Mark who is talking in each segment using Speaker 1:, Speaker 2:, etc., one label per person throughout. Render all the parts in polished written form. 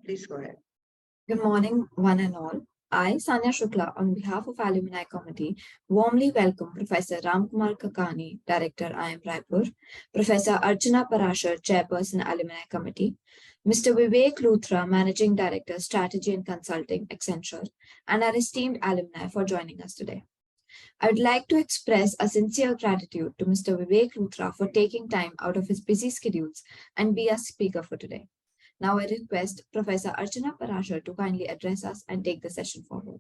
Speaker 1: please go ahead.
Speaker 2: Good morning, one and all. I, Sanya Shukla, on behalf of Alumni Committee, warmly welcome Professor Ramkumar Kakani, Director, IIM Raipur, Professor Archana Parashar, Chairperson, Alumni Committee, Mr. Vivek Luthra, Managing Director, Strategy and Consulting, Accenture, and our esteemed alumni for joining us today. I would like to express a sincere gratitude to Mr. Vivek Luthra for taking time out of his busy schedules and be our speaker for today. Now I request Professor Archana Parashar to kindly address us and take the session forward.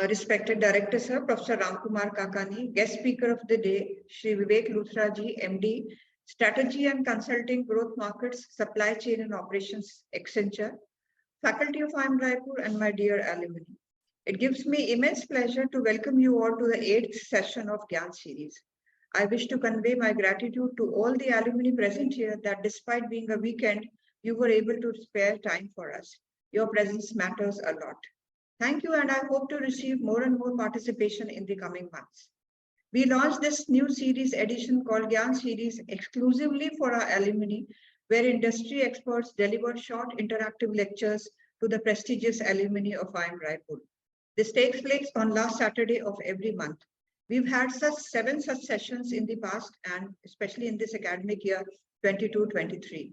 Speaker 1: Respected Director Sir, Professor Ramkumar Kakani, guest speaker of the day, Shri Vivek Luthra ji, MD, Strategy and Consulting, Growth Markets, Supply Chain and Operations, Accenture, faculty of IIM Raipur, and my dear alumni. It gives me immense pleasure to welcome you all to the 8th session of Gyan series. I wish to convey my gratitude to all the alumni present here that despite being a weekend, you were able to spare time for us. Your presence matters a lot. Thank you, and I hope to receive more and more participation in the coming months. We launched this new series edition called Gyan series exclusively for our alumni, where industry experts deliver short interactive lectures to the prestigious alumni of IIM Raipur. This takes place on last Saturday of every month. We've had 7 such sessions in the past, and especially in this academic year 22-23.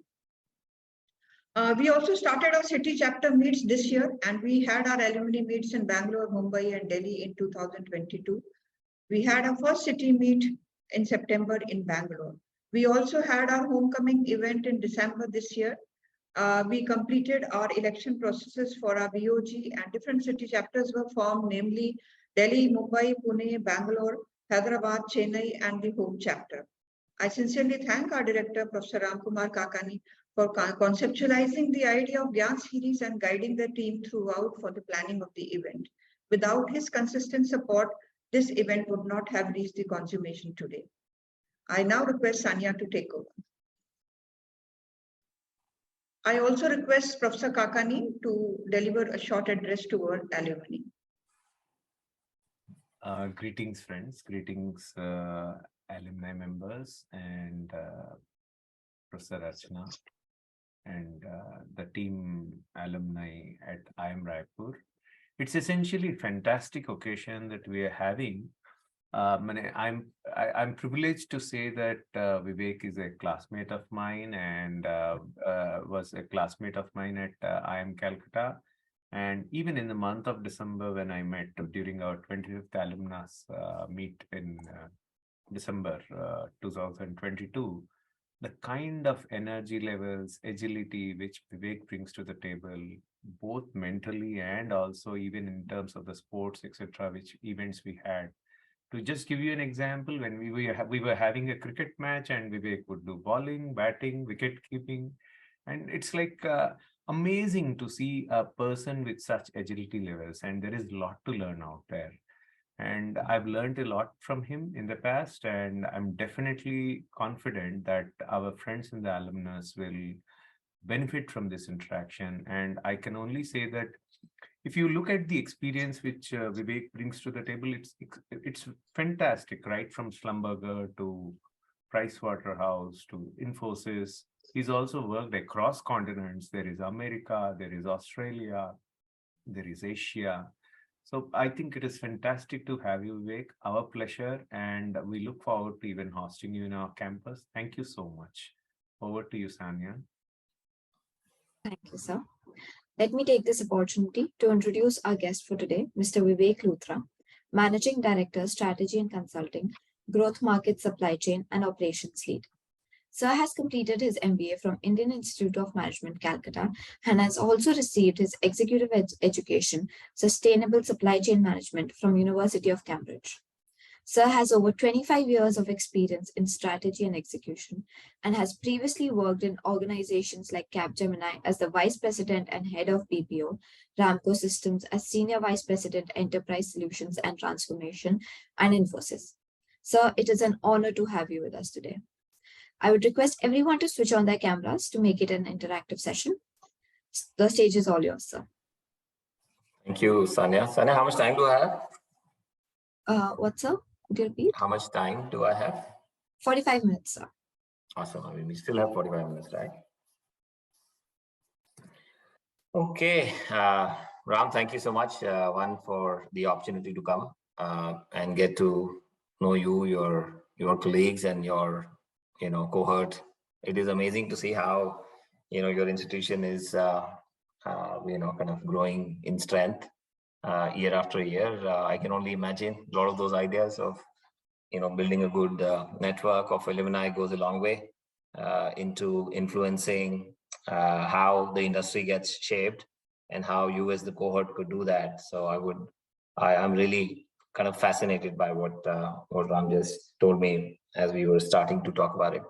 Speaker 1: We also started our city chapter meets this year, and we had our alumni meets in Bangalore, Mumbai, and Delhi in 2022. We had our first city meet in September in Bangalore. We also had our homecoming event in December this year. We completed our election processes for our BOG, and different city chapters were formed, namely Delhi, Mumbai, Pune, Bangalore, Hyderabad, Chennai, and the home chapter. I sincerely thank our director, Professor Ramkumar Kakani, for conceptualizing the idea of Gyan series and guiding the team throughout for the planning of the event. Without his consistent support, this event would not have reached the consummation today. I now request Sanya to take over. I also request Professor Kakani to deliver a short address to our alumni.
Speaker 3: Greetings, friends. Greetings, alumni members, and Professor Archana, and the team alumni at IIM Raipur. It's essentially a fantastic occasion that we are having. I'm privileged to say that Vivek is a classmate of mine, and was a classmate of mine at IIM Calcutta. And even in the month of December, when I met during our 25th alumnus meet in December 2022, the kind of energy levels, agility which Vivek brings to the table, both mentally and also even in terms of the sports, etc., which events we had. To just give you an example, when we were having a cricket match, and Vivek would do bowling, batting, wicket keeping, and it's like amazing to see a person with such agility levels, and there is a lot to learn out there. And I've learned a lot from him in the past, and I'm definitely confident that our friends in the alumnus will benefit from this interaction. And I can only say that if you look at the experience which Vivek brings to the table, it's fantastic, right? From Schlumberger to Pricewaterhouse to Infosys. He's also worked across continents. There is America, there is Australia, there is Asia. So I think it is fantastic to have you, Vivek. Our pleasure, and we look forward to even hosting you in our campus. Thank you so much. Over to you, Sanya.
Speaker 2: Thank you, sir. Let me take this opportunity to introduce our guest for today, Mr. Vivek Luthra, Managing Director, Strategy and Consulting, Growth Market Supply Chain and Operations Lead. Sir has completed his MBA from Indian Institute of Management, Calcutta, and has also received his Executive Education, Sustainable Supply Chain Management from University of Cambridge. Sir has over 25 years of experience in strategy and execution, and has previously worked in organizations like Capgemini as the Vice President and Head of BPO, Ramco Systems as Senior Vice President, Enterprise Solutions and Transformation, and Infosys. Sir, it is an honor to have you with us today. I would request everyone to switch on their cameras to make it an interactive session. The stage is all yours, sir.
Speaker 4: Thank you, Sanya. Sanya, how much time do I have?
Speaker 2: What, sir? Would you repeat?
Speaker 4: How much time do I have?
Speaker 2: 45 minutes, sir.
Speaker 4: Awesome. I mean, we still have 45 minutes, right? Okay, Ram, thank you so much. One, for the opportunity to come and get to know you, your colleagues, and your cohort. It is amazing to see how your institution is kind of growing in strength year after year. I can only imagine a lot of those ideas of building a good network of alumni goes a long way into influencing how the industry gets shaped and how you as the cohort could do that. So I'm really kind of fascinated by what Ram just told me as we were starting to talk about it.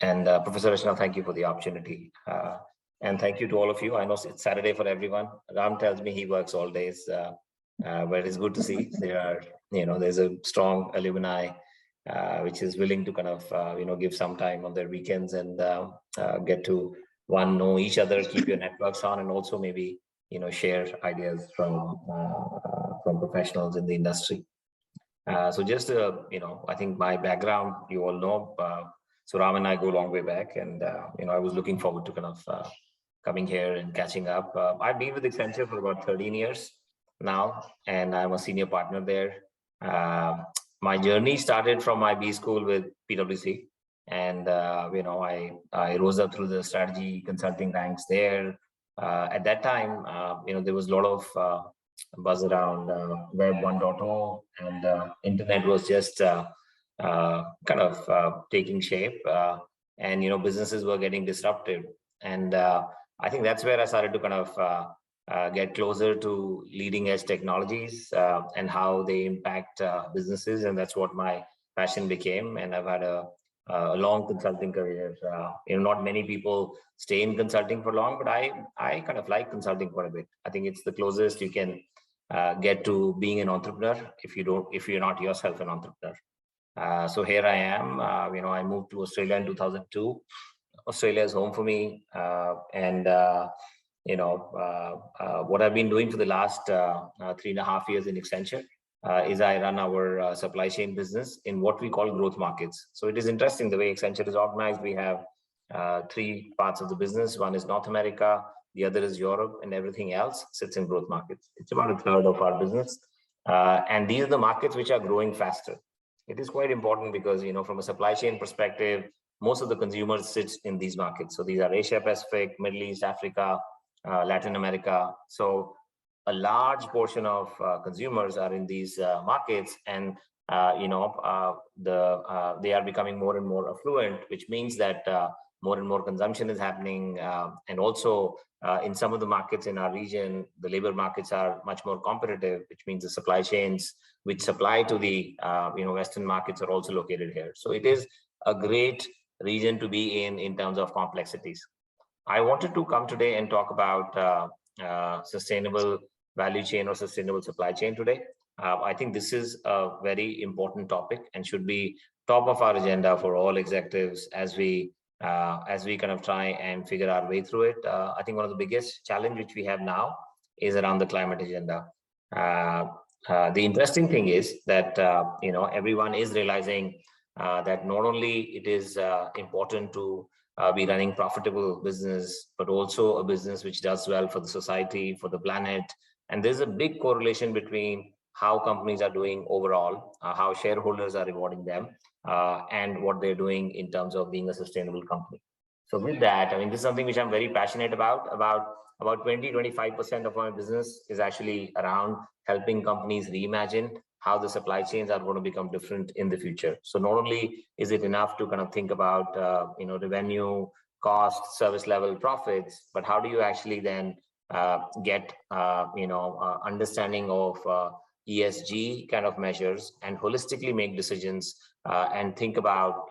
Speaker 4: And Professor Rachna, thank you for the opportunity. And thank you to all of you. I know it's Saturday for everyone. Ram tells me he works all days, but it's good to see there's a strong alumni which is willing to kind of give some time on their weekends and get to know each other, keep your networks on, and also maybe share ideas from professionals in the industry. So just I think my background you all know. So Ram and I go a long way back, and I was looking forward to kind of coming here and catching up. I've been with Accenture for about 13 years now, and I'm a senior partner there. My journey started from my B school with PwC, and I rose up through the strategy consulting ranks there. At that time, there was a lot of buzz around Web 1.0, and internet was just kind of taking shape, and businesses were getting disrupted, and I think that's where I started to kind of get closer to leading edge technologies and how they impact businesses, and that's what my passion became. And I've had a long consulting career. Not many people stay in consulting for long, but I kind of like consulting quite a bit. I think it's the closest you can get to being an entrepreneur if you're not yourself an entrepreneur. So here I am. I moved to Australia in 2002. Australia is home for me, and what I've been doing for the last 3.5 years in Accenture is I run our supply chain business in what we call growth markets. So it is interesting the way Accenture is organized. We have 3 parts of the business. One is North America, the other is Europe, and everything else sits in growth markets. It's about 1/3 of our business, and these are the markets which are growing faster. It is quite important because from a supply chain perspective, most of the consumers sit in these markets. So these are Asia Pacific, Middle East, Africa, Latin America. So a large portion of consumers are in these markets, and they are becoming more and more affluent, which means that more and more consumption is happening, and also in some of the markets in our region, the labor markets are much more competitive, which means the supply chains which supply to the Western markets are also located here. So it is a great region to be in terms of complexities. I wanted to come today and talk about sustainable value chain or sustainable supply chain today. I think this is a very important topic and should be top of our agenda for all executives as we kind of try and figure our way through it. I think one of the biggest challenge which we have now is around the climate agenda. The interesting thing is that everyone is realizing that not only it is important to be running profitable business, but also a business which does well for the society, for the planet. And there's a big correlation between how companies are doing overall, how shareholders are rewarding them, and what they're doing in terms of being a sustainable company. So with that, I mean, this is something which I'm very passionate about. About 20-25% of my business is actually around helping companies reimagine how the supply chains are going to become different in the future. So not only is it enough to kind of think about revenue, cost, service level, profits, but how do you actually then get understanding of ESG kind of measures and holistically make decisions and think about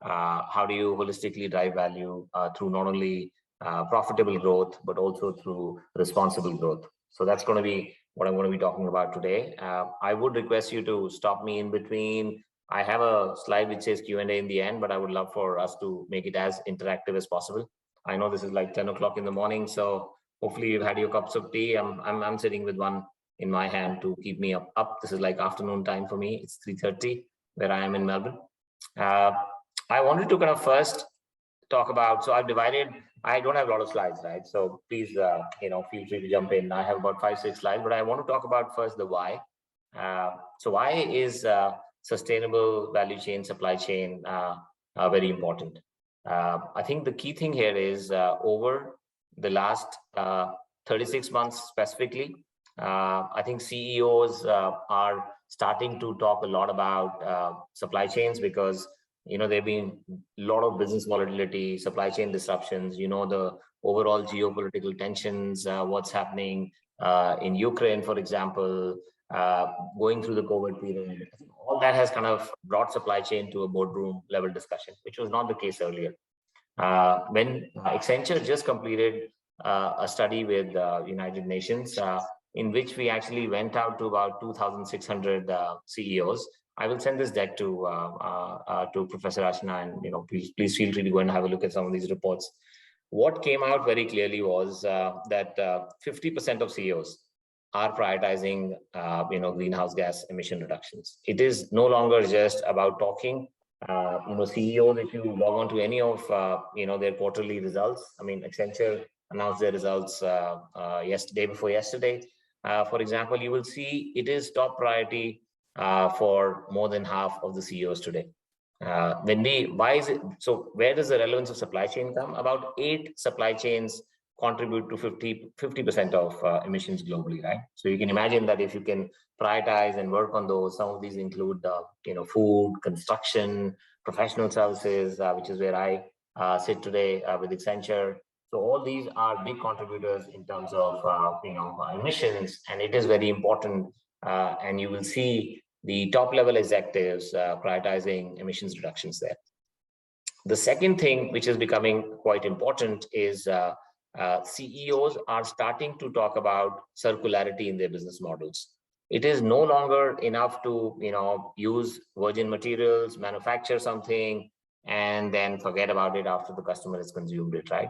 Speaker 4: how do you holistically drive value through not only profitable growth but also through responsible growth. So that's going to be what I'm going to be talking about today. I would request you to stop me in between. I have a slide which says Q&A in the end, but I would love for us to make it as interactive as possible. I know this is like 10 o'clock in the morning, so hopefully you've had your cups of tea. I'm sitting with one in my hand to keep me up. This is like afternoon time for me. It's 3:30 where I am in Melbourne. I wanted to kind of first talk about, so I've divided I don't have a lot of slides, right? So please, feel free to jump in. I have about 5-6 slides, but I want to talk about first the why. So why is sustainable value chain, supply chain very important? I think the key thing here is over the last 36 months specifically, I think CEOs are starting to talk a lot about supply chains because there've been a lot of business volatility, supply chain disruptions, the overall geopolitical tensions, what's happening in Ukraine, for example, going through the COVID period. All that has kind of brought supply chain to a boardroom level discussion, which was not the case earlier. When Accenture just completed a study with United Nations, in which we actually went out to about 2,600 CEOs. I will send this deck to Professor Ashna, and please feel free to go and have a look at some of these reports. What came out very clearly was that 50% of CEOs are prioritizing, greenhouse gas emission reductions. It is no longer just about talking. CEOs, if you log on to any of their quarterly results, I mean, Accenture announced their results day before yesterday. For example, you will see it is top priority for more than half of the CEOs today. Why is it? So where does the relevance of supply chain come? About 8 supply chains contribute to 50% of emissions globally, right? So you can imagine that if you can prioritize and work on those, some of these include, food, construction, professional services, which is where I sit today with Accenture. So all these are big contributors in terms of, emissions, and it is very important. And you will see the top level executives prioritizing emissions reductions there. The second thing, which is becoming quite important, is CEOs are starting to talk about circularity in their business models. It is no longer enough to use virgin materials, manufacture something, and then forget about it after the customer has consumed it, right?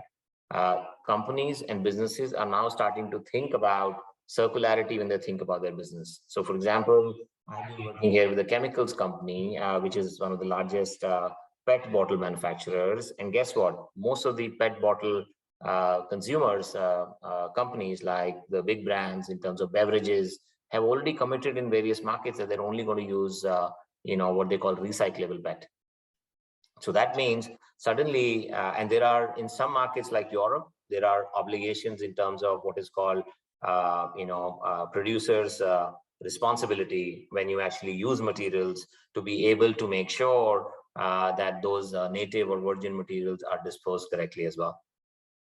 Speaker 4: Companies and businesses are now starting to think about circularity when they think about their business. So, for example, I've been working here with a chemicals company, which is one of the largest PET bottle manufacturers. And guess what? Most of the PET bottle consumers, companies like the big brands in terms of beverages, have already committed in various markets that they're only going to use, what they call recyclable PET. So that means suddenly, and there are in some markets like Europe, there are obligations in terms of what is called, producers' responsibility when you actually use materials to be able to make sure that those native or virgin materials are disposed correctly as well.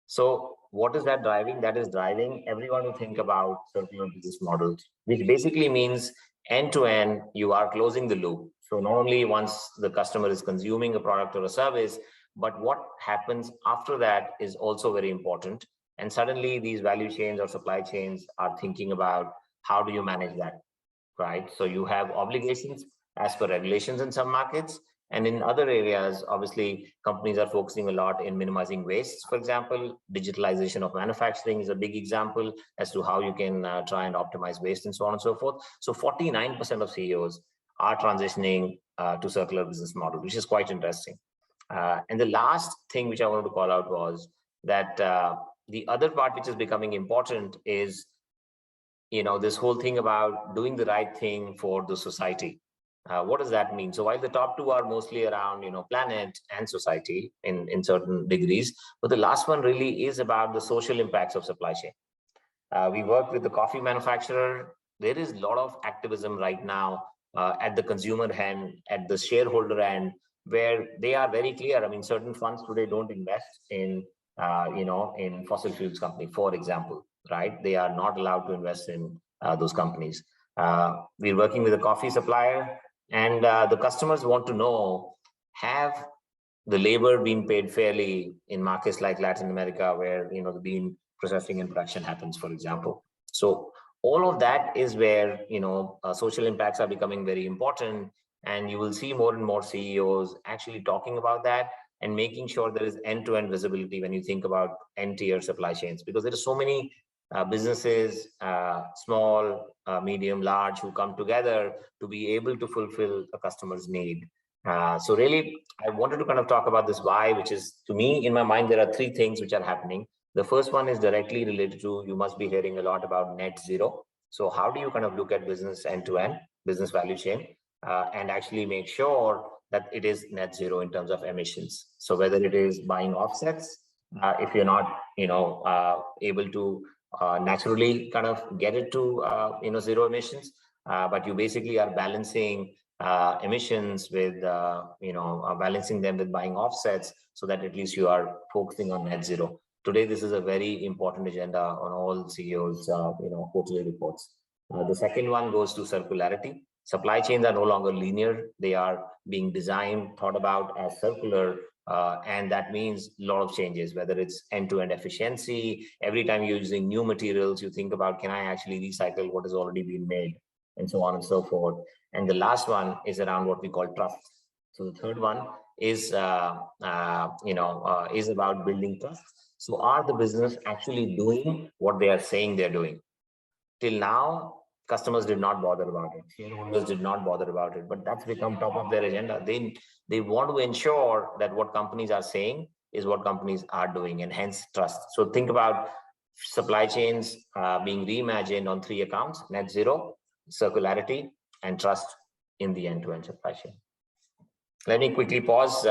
Speaker 4: So what is that driving? That is driving everyone to think about circular business models, which basically means end-to-end, you are closing the loop. So not only once the customer is consuming a product or a service, but what happens after that is also very important. And suddenly these value chains or supply chains are thinking about how do you manage that, right? So you have obligations as per regulations in some markets. And in other areas, obviously, companies are focusing a lot in minimizing waste. For example, digitalization of manufacturing is a big example as to how you can try and optimize waste and so on and so forth. So 49% of CEOs are transitioning to circular business model, which is quite interesting. And the last thing which I wanted to call out was that the other part which is becoming important is, this whole thing about doing the right thing for the society. What does that mean? So while the top two are mostly around, planet and society in certain degrees, but the last one really is about the social impacts of supply chain. We work with the coffee manufacturer. There is a lot of activism right now at the consumer end, at the shareholder end, where they are very clear. I mean, certain funds today don't invest in, in fossil fuels company, for example, right? They are not allowed to invest in those companies. We're working with a coffee supplier. And the customers want to know, have the labor been paid fairly in markets like Latin America, where the bean processing and production happens, for example. So all of that is where social impacts are becoming very important, and you will see more and more CEOs actually talking about that and making sure there is end-to-end visibility when you think about end-tier supply chains, because there are so many businesses, small, medium, large, who come together to be able to fulfill a customer's need. So really, I wanted to kind of talk about this why, which is, to me, in my mind, there are three things which are happening. The first one is directly related to, you must be hearing a lot about net zero. So how do you kind of look at business end to end, business value chain, and actually make sure that it is net zero in terms of emissions? So whether it is buying offsets, if you're not, able to naturally kind of get it to, zero emissions, but you basically are balancing emissions with, balancing them with buying offsets, so that at least you are focusing on net zero. Today, this is a very important agenda on all CEOs, quarterly reports. The second one goes to circularity. Supply chains are no longer linear. They are being designed, thought about as circular, and that means a lot of changes, whether it's end-to-end efficiency. Every time you're using new materials, you think about, can I actually recycle what has already been made, and so on and so forth. And the last one is around what we call trust. So the third one is, is about building trust. So are the business actually doing what they are saying they're doing? Till now, customers did not bother about it. Shareholders did not bother about it, but that's become top of their agenda. They want to ensure that what companies are saying is what companies are doing, and hence trust. So think about supply chains being reimagined on three accounts: net zero, circularity, and trust in the end-to-end supply chain. Let me quickly pause.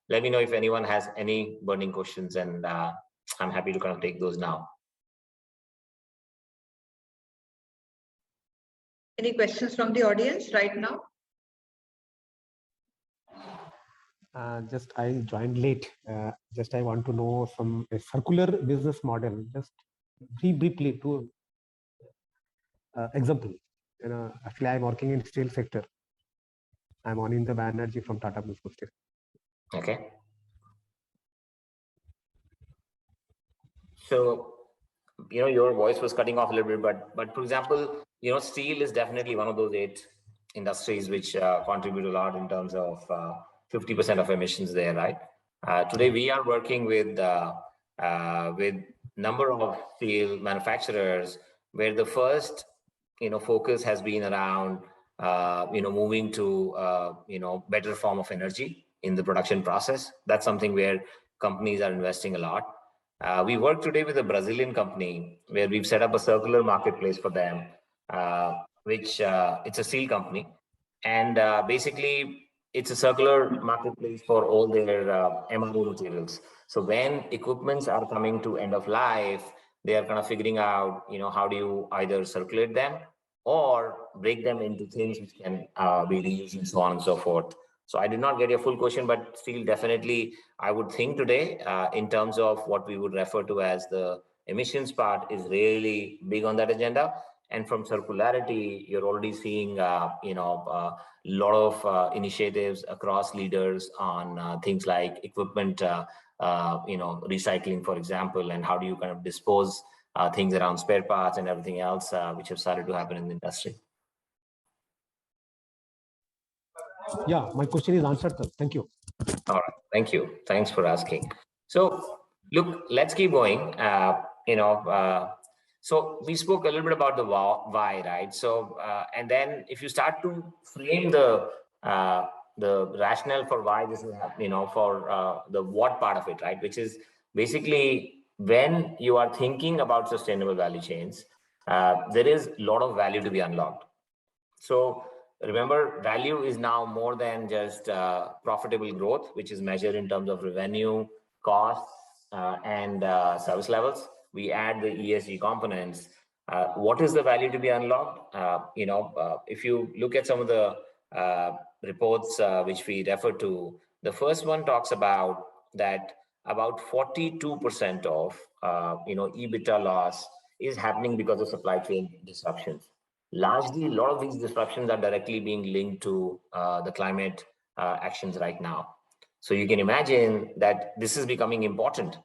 Speaker 4: Let me know if anyone has any burning questions, and I'm happy to kind of take those now.
Speaker 1: Any questions from the audience right now?
Speaker 5: Just I joined late. Just I want to know some circular business model. Just briefly to example. Actually, I'm working in steel sector. I'm owning the Banerjee from Tata Group.
Speaker 4: Okay. So, your voice was cutting off a little bit, but for example, steel is definitely one of those 8 industries which contribute a lot in terms of 50% of emissions there, right? Today, we are working with number of steel manufacturers where the first, focus has been around, moving to, better form of energy in the production process. That's something where companies are investing a lot. We work today with a Brazilian company where we've set up a circular marketplace for them, which it's a steel company. And basically, it's a circular marketplace for all their MRO materials. So when equipments are coming to end of life, they are kind of figuring out, how do you either circulate them or break them into things which can be reused and so on and so forth. So I did not get your full question, but still definitely I would think today in terms of what we would refer to as the emissions part is really big on that agenda. And from circularity, you're already seeing, a lot of initiatives across leaders on things like equipment, recycling, for example, and how do you kind of dispose things around spare parts and everything else, which have started to happen in the industry.
Speaker 5: Yeah, my question is answered, sir. Thank you.
Speaker 4: All right, thank you. Thanks for asking. So, look, let's keep going. So we spoke a little bit about the why, right? So, and then if you start to frame the rationale for why this is happening, for the what part of it, right? Which is basically when you are thinking about sustainable value chains, there is a lot of value to be unlocked. So remember, value is now more than just profitable growth, which is measured in terms of revenue, costs, and service levels. We add the ESG components. What is the value to be unlocked? If you look at some of the reports which we refer to, the first one talks about that about 42% of EBITDA loss is happening because of supply chain disruptions. Largely, a lot of these disruptions are directly being linked to the climate actions right now. So you can imagine that this is becoming important.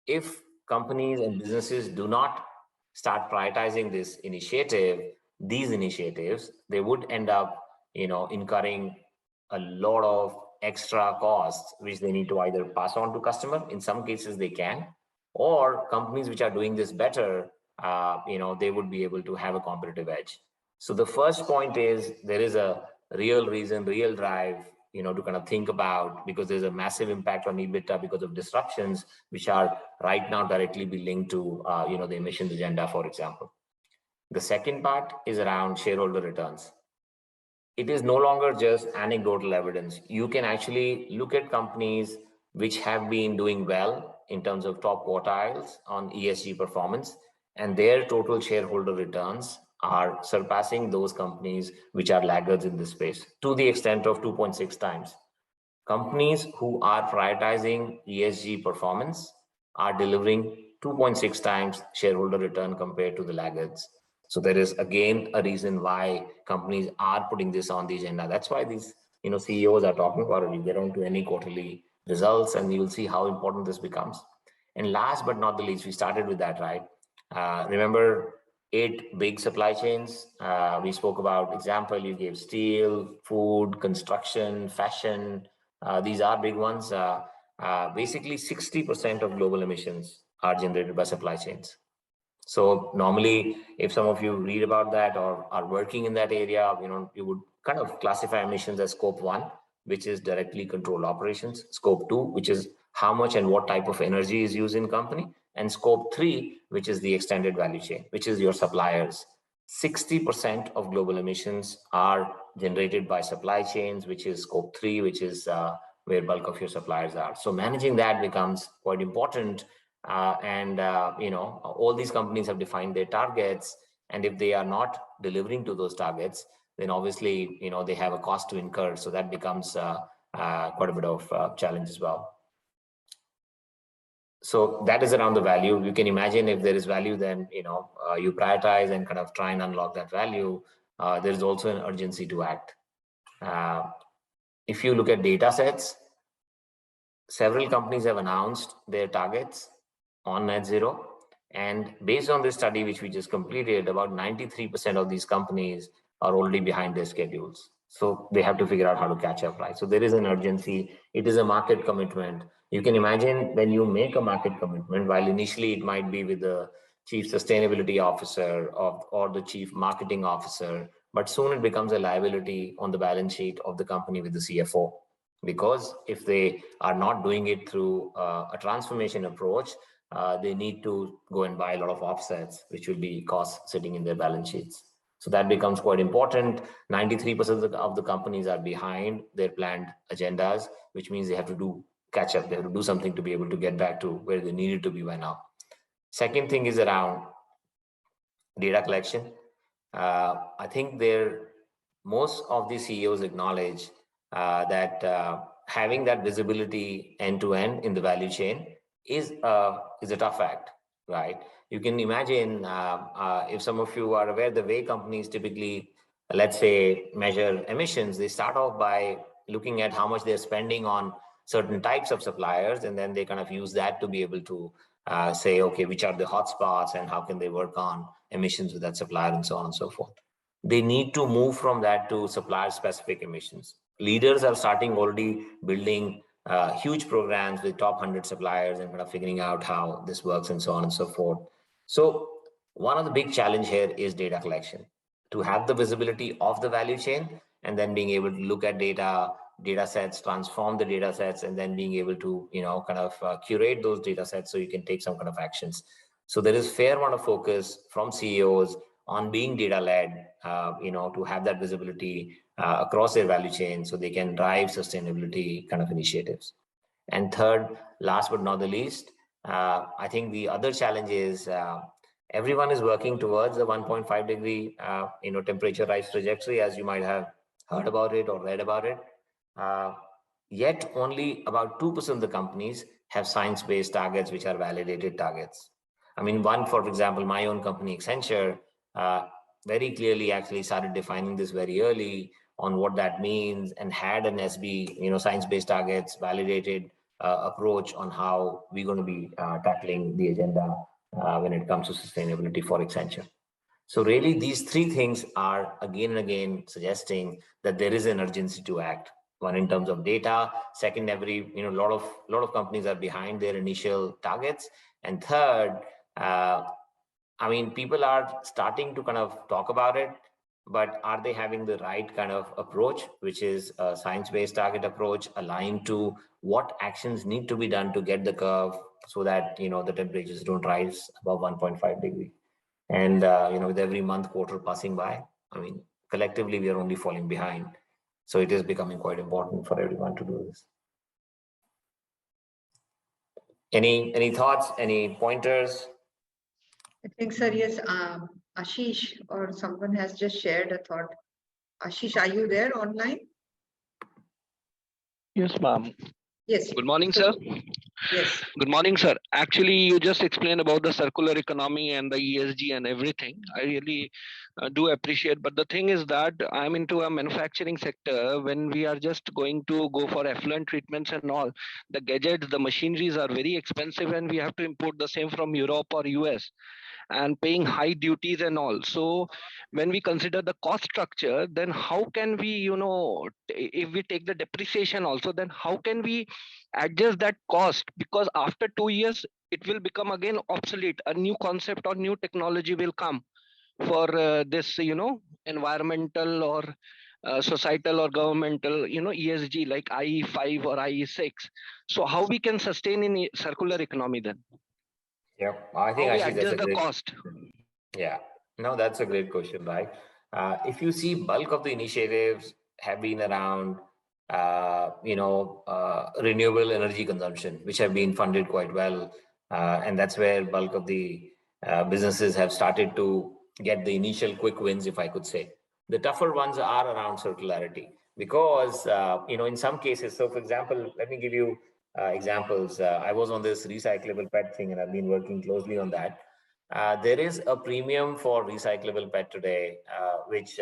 Speaker 4: If companies and businesses do not start prioritizing these initiatives, they would end up, incurring a lot of extra costs, which they need to either pass on to customer. In some cases, they can, or companies which are doing this better, they would be able to have a competitive edge. So the first point is there is a real reason, real drive to kind of think about, because there's a massive impact on EBITDA because of disruptions, which are right now directly be linked to, the emissions agenda, for example. The second part is around shareholder returns. It is no longer just anecdotal evidence. You can actually look at companies which have been doing well in terms of top quartiles on ESG performance, and their total shareholder returns are surpassing those companies which are laggards in this space to the extent of 2.6 times. Companies who are prioritizing ESG performance are delivering 2.6 times shareholder return compared to the laggards. So there is again a reason why companies are putting this on the agenda. That's why these CEOs are talking about it. You get onto any quarterly results and you will see how important this becomes. And last but not the least, we started with that, right? Remember 8 big supply chains. We spoke about example, you gave steel, food, construction, fashion. These are big ones. Basically 60% of global emissions are generated by supply chains. So normally, if some of you read about that or are working in that area, you would kind of classify emissions as scope 1, which is directly controlled operations, scope 2, which is how much and what type of energy is used in company, and scope 3, which is the extended value chain, which is your suppliers. 60% of global emissions are generated by supply chains, which is scope 3, which is where bulk of your suppliers are. So managing that becomes quite important. All these companies have defined their targets, and if they are not delivering to those targets, then obviously they have a cost to incur. So that becomes quite a bit of challenge as well. So that is around the value. You can imagine if there is value, then you prioritize and kind of try and unlock that value. There is also an urgency to act. If you look at data sets, several companies have announced their targets on net zero. And based on this study, which we just completed, about 93% of these companies are already behind their schedules. So they have to figure out how to catch up, right? So there is an urgency. It is a market commitment. You can imagine when you make a market commitment, while initially it might be with the chief sustainability officer or the chief marketing officer, but soon it becomes a liability on the balance sheet of the company with the CFO. Because if they are not doing it through a transformation approach, they need to go and buy a lot of offsets, which will be costs sitting in their balance sheets. So that becomes quite important. 93% of the companies are behind their planned agendas, which means they have to catch up. They have to do something to be able to get back to where they needed to be by now. Second thing is around data collection. I think most of the CEOs acknowledge that having that visibility end to end in the value chain is a tough act, right? You can imagine if some of you are aware, the way companies typically, let's say, measure emissions, they start off by looking at how much they're spending on certain types of suppliers, and then they kind of use that to be able to say, okay, which are the hotspots and how can they work on emissions with that supplier and so on and so forth. They need to move from that to supplier specific emissions. Leaders are starting already building huge programs with top 100 suppliers and kind of figuring out how this works and so on and so forth. So one of the big challenge here is data collection. To have the visibility of the value chain and then being able to look at data sets, transform the data sets, and then being able to curate those data sets so you can take some kind of actions. So there is fair amount of focus from CEOs on being data led, to have that visibility across their value chain so they can drive sustainability kind of initiatives. And third, last but not the least, I think the other challenge is everyone is working towards the 1.5 degree temperature rise trajectory, as you might have heard about it or read about it. Yet only about 2% of the companies have science-based targets, which are validated targets. I mean, for example, my own company, Accenture, very clearly actually started defining this very early on what that means and had an SB, science-based targets, validated approach on how we're going to be tackling the agenda when it comes to sustainability for Accenture. So really, these three things are again and again suggesting that there is an urgency to act. One, in terms of data. Second, a lot of companies are behind their initial targets. And third, people are starting to kind of talk about it, but are they having the right kind of approach, which is a science-based target approach aligned to what actions need to be done to get the curve so that, the temperatures don't rise above 1.5 degree. And, with every month, quarter passing by, I mean, collectively, we are only falling behind. So it is becoming quite important for everyone to do this. Any thoughts, any pointers?
Speaker 1: I think, sir, yes, Ashish or someone has just shared a thought. Ashish, are you there online?
Speaker 6: Yes, ma'am.
Speaker 1: Yes.
Speaker 6: Good morning,
Speaker 1: So,
Speaker 6: sir.
Speaker 1: yes.
Speaker 6: Good morning, sir. Actually, you just explained about the circular economy and the ESG and everything. I really do appreciate. But the thing is that I'm into a manufacturing sector. When we are just going to go for effluent treatments and all, the gadgets, the machineries are very expensive, and we have to import the same from Europe or US, and paying high duties and all. So when we consider the cost structure, then how can we, if we take the depreciation also, then how can we adjust that cost? Because after 2 years, it will become again obsolete. A new concept or new technology will come for this, environmental or societal or governmental, ESG, like IE5 or IE6. So how we can sustain in circular economy then?
Speaker 4: Yeah, I think
Speaker 6: How we
Speaker 4: Ashish, that's a
Speaker 6: adjust the
Speaker 4: great.
Speaker 6: cost?
Speaker 4: Yeah, no, that's a great question, right? If you see, bulk of the initiatives have been around, renewable energy consumption, which have been funded quite well, and that's where bulk of the businesses have started to get the initial quick wins, if I could say. The tougher ones are around circularity because, in some cases. So, for example, let me give you examples. I was on this recyclable PET thing, and I've been working closely on that. There is a premium for recyclable PET today, which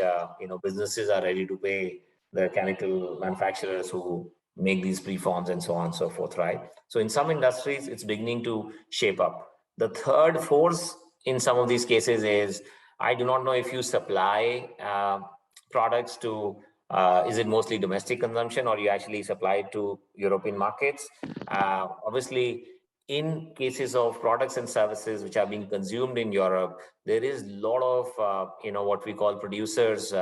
Speaker 4: businesses are ready to pay the chemical manufacturers who make these preforms and so on and so forth, right? So in some industries, it's beginning to shape up. The third force in some of these cases is I do not know if you supply products to. Is it mostly domestic consumption or you actually supply it to European markets? Obviously, in cases of products and services which are being consumed in Europe, there is a lot of, what we call producers,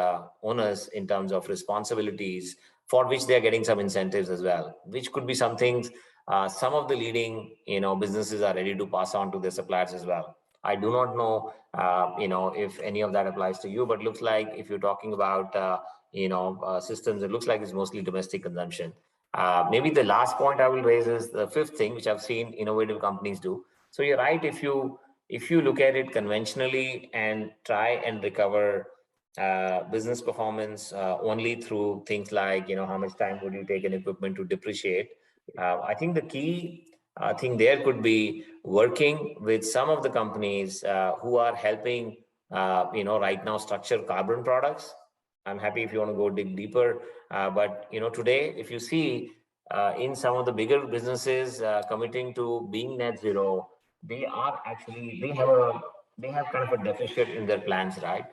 Speaker 4: owners in terms of responsibilities for which they're getting some incentives as well, which could be some things some of the leading, businesses are ready to pass on to their suppliers as well. I do not know, if any of that applies to you, but looks like if you're talking about, systems, it looks like it's mostly domestic consumption. Maybe the last point I will raise is the fifth thing, which I've seen innovative companies do. So you're right. If you look at it conventionally and try and recover business performance only through things like, how much time would you take an equipment to depreciate? I think the key thing there could be working with some of the companies who are helping, right now structure carbon products. I'm happy if you want to go dig deeper. But today, if you see in some of the bigger businesses committing to being net zero, they have kind of a deficit in their plans, right?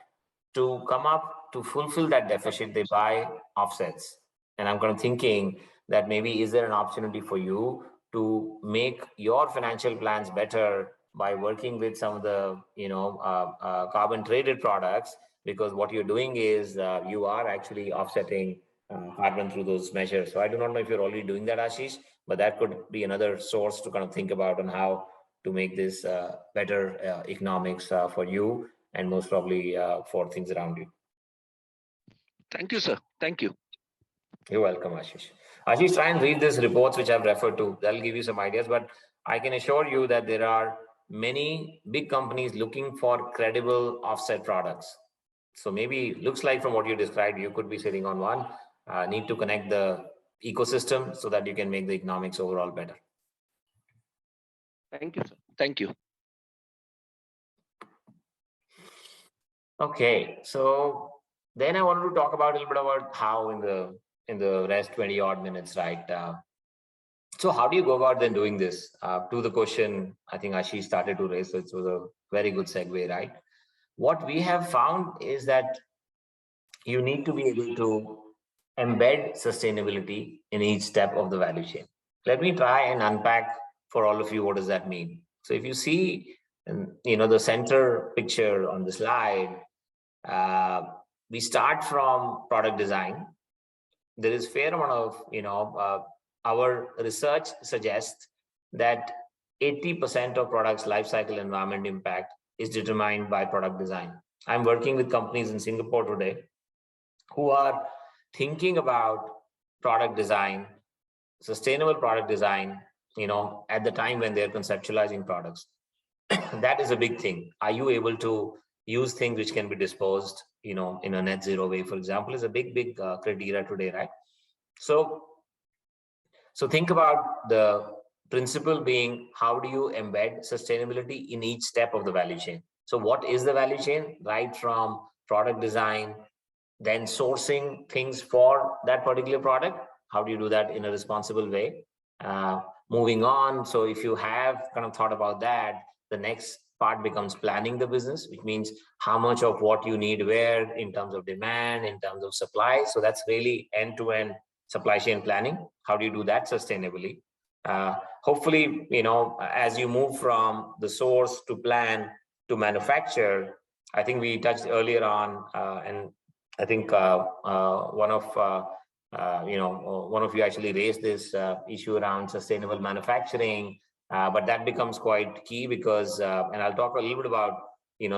Speaker 4: To come up to fulfill that deficit, they buy offsets. And I'm kind of thinking that maybe is there an opportunity for you to make your financial plans better by working with some of the carbon traded products, because what you're doing is you are actually offsetting carbon through those measures. So I do not know if you're already doing that, Ashish, but that could be another source to kind of think about on how to make this better economics for you and most probably for things around you.
Speaker 6: Thank you, sir. Thank you.
Speaker 4: You're welcome, Ashish. Ashish, try and read these reports which I've referred to. That'll give you some ideas, but I can assure you that there are many big companies looking for credible offset products. So maybe looks like from what you described, you could be sitting on one. Need to connect the ecosystem so that you can make the economics overall better.
Speaker 6: Thank you, sir. Thank you.
Speaker 4: Okay, so then I wanted to talk about a little bit about how in the rest 20 odd minutes, right? So how do you go about then doing this? To the question I think Ashish started to raise, so it was a very good segue, right? What we have found is that you need to be able to embed sustainability in each step of the value chain. Let me try and unpack for all of you what does that mean. So if you see, the center picture on the slide, we start from product design. There is fair amount of, our research suggests that 80% of products lifecycle environment impact is determined by product design. I'm working with companies in Singapore today who are thinking about product design, sustainable product design, at the time when they're conceptualizing products. That is a big thing. Are you able to use things which can be disposed, in a net zero way, for example, is a big criteria today, right? So think about the principle being, how do you embed sustainability in each step of the value chain? So what is the value chain? Right from product design, then sourcing things for that particular product. How do you do that in a responsible way? Moving on. So if you have kind of thought about that, the next part becomes planning the business, which means how much of what you need where in terms of demand, in terms of supply. So that's really end-to-end supply chain planning. How do you do that sustainably? Hopefully, as you move from the source to plan to manufacture, I think we touched earlier on, and I think one of you actually raised this issue around sustainable manufacturing, but that becomes quite key because, and I'll talk a little bit about,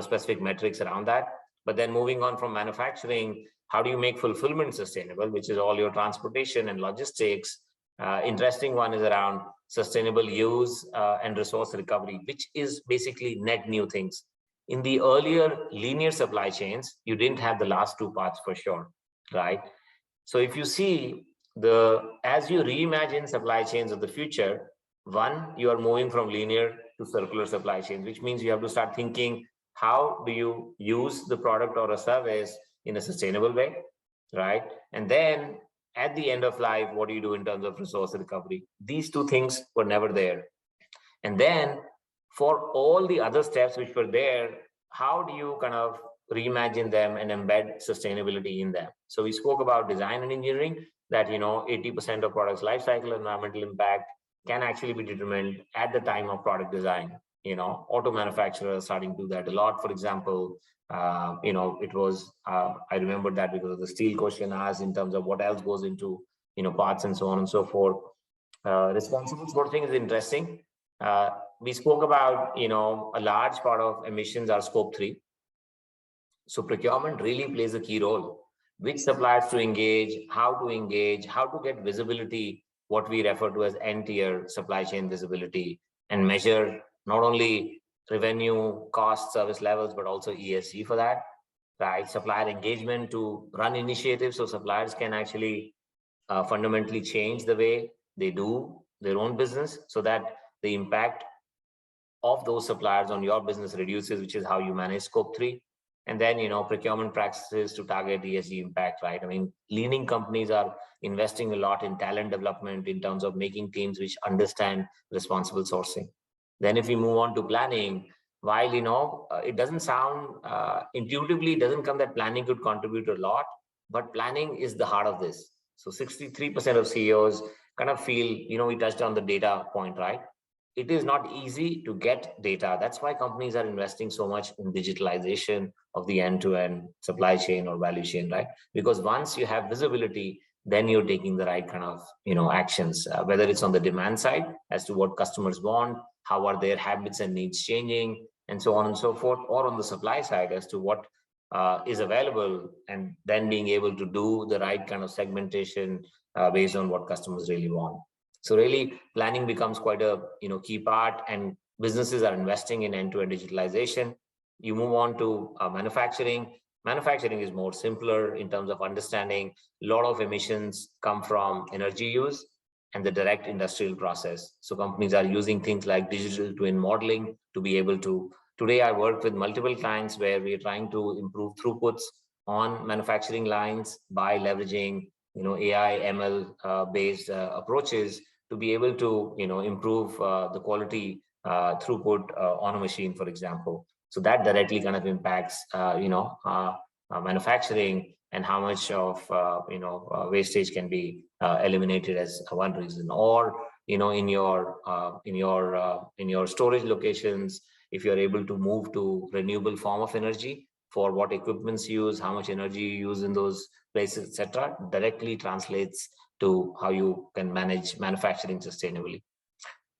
Speaker 4: specific metrics around that. But then moving on from manufacturing, how do you make fulfillment sustainable, which is all your transportation and logistics? Interesting one is around sustainable use and resource recovery, which is basically net new things. In the earlier linear supply chains, you didn't have the last two parts for sure, right? So if you see as you reimagine supply chains of the future, one, you are moving from linear to circular supply chains, which means you have to start thinking, how do you use the product or a service in a sustainable way, right? And then at the end of life, what do you do in terms of resource recovery? These two things were never there. And then for all the other steps which were there, how do you kind of reimagine them and embed sustainability in them? So we spoke about design and engineering, that 80% of products lifecycle environmental impact can actually be determined at the time of product design. Auto manufacturers are starting to do that a lot. For example, it was I remember that because of the steel question asked in terms of what else goes into parts and so on and so forth. Responsible sourcing is interesting. We spoke about a large part of emissions are scope 3. So procurement really plays a key role. Which suppliers to engage, how to get visibility, what we refer to as N-tier supply chain visibility, and measure not only revenue, cost, service levels, but also ESG for that, right? Supplier engagement to run initiatives so suppliers can actually fundamentally change the way they do their own business, so that the impact of those suppliers on your business reduces, which is how you manage scope 3. And then, procurement practices to target ESG impact, right? I mean, leading companies are investing a lot in talent development in terms of making teams which understand responsible sourcing. Then if we move on to planning, while, it doesn't sound intuitively, it doesn't come that planning could contribute a lot, but planning is the heart of this. So 63% of CEOs kind of feel, we touched on the data point, right? It is not easy to get data. That's why companies are investing so much in digitalization of the end-to-end supply chain or value chain, right? Because once you have visibility, then you're taking the right kind of, actions, whether it's on the demand side as to what customers want, how are their habits and needs changing, and so on and so forth, or on the supply side as to what is available, and then being able to do the right kind of segmentation based on what customers really want. So really, planning becomes quite a key part, and businesses are investing in end-to-end digitalization. You move on to manufacturing. Manufacturing is more simpler in terms of understanding. A lot of emissions come from energy use and the direct industrial process. So companies are using things like digital twin modeling to be able to. Today, I work with multiple clients where we are trying to improve throughputs on manufacturing lines by leveraging AI, ML based approaches to be able to improve the quality throughput on a machine, for example. So that directly kind of impacts manufacturing and how much of wastage can be eliminated as one reason. Or in your storage locations, if you're able to move to renewable form of energy for what equipments you use, how much energy you use in those places, etc., directly translates to how you can manage manufacturing sustainably.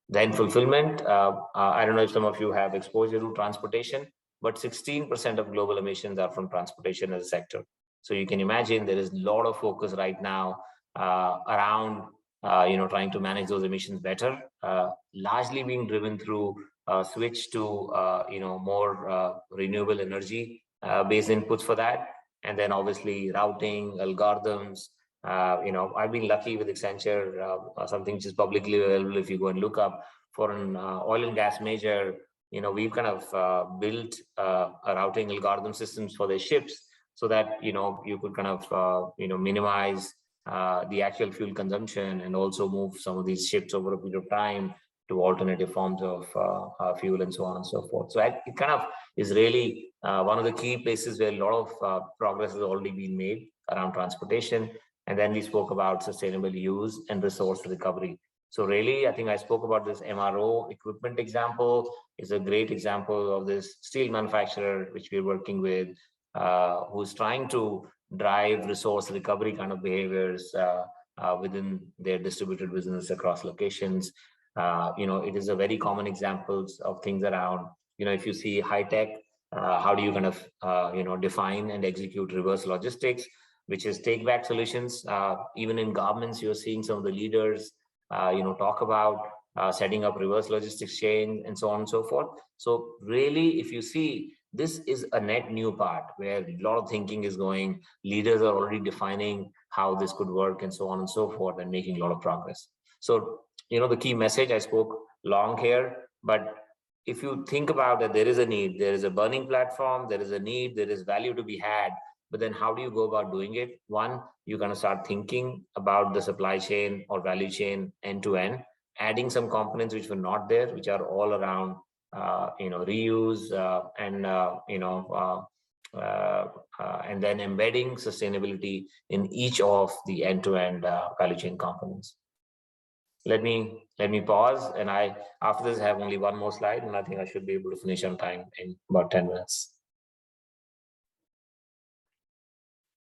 Speaker 4: Then fulfillment, I don't know if some of you have exposure to transportation, but 16% of global emissions are from transportation as a sector. So you can imagine there is a lot of focus right now around trying to manage those emissions better, largely being driven through switch to more renewable energy based inputs for that, and then obviously routing algorithms. I've been lucky with Accenture, something which is publicly available if you go and look up for an oil and gas major. We've kind of built a routing algorithm systems for their ships so that you could kind of minimize the actual fuel consumption and also move some of these ships over a period of time to alternative forms of fuel and so on and so forth. So it kind of is really one of the key places where a lot of progress has already been made around transportation. And then we spoke about sustainable use and resource recovery. So really, I think I spoke about this MRO equipment example is a great example of this steel manufacturer, which we're working with, who's trying to drive resource recovery kind of behaviors within their distributed business across locations. It is a very common examples of things around, if you see high tech, how do you kind of, define and execute reverse logistics, which is take back solutions. Even in governments, you're seeing some of the leaders, talk about setting up reverse logistics chain and so on and so forth. So really, if you see, this is a net new part where a lot of thinking is going, leaders are already defining how this could work and so on and so forth and making a lot of progress. So, the key message, I spoke long here, but if you think about that, there is a need, there is a burning platform, there is a need, there is value to be had. But then how do you go about doing it? One, you're going to start thinking about the supply chain or value chain end to end, adding some components which were not there, which are all around, reuse and then embedding sustainability in each of the end-to-end value chain components. Let me pause, and after this I have only one more slide, and I think I should be able to finish on time in about 10 minutes.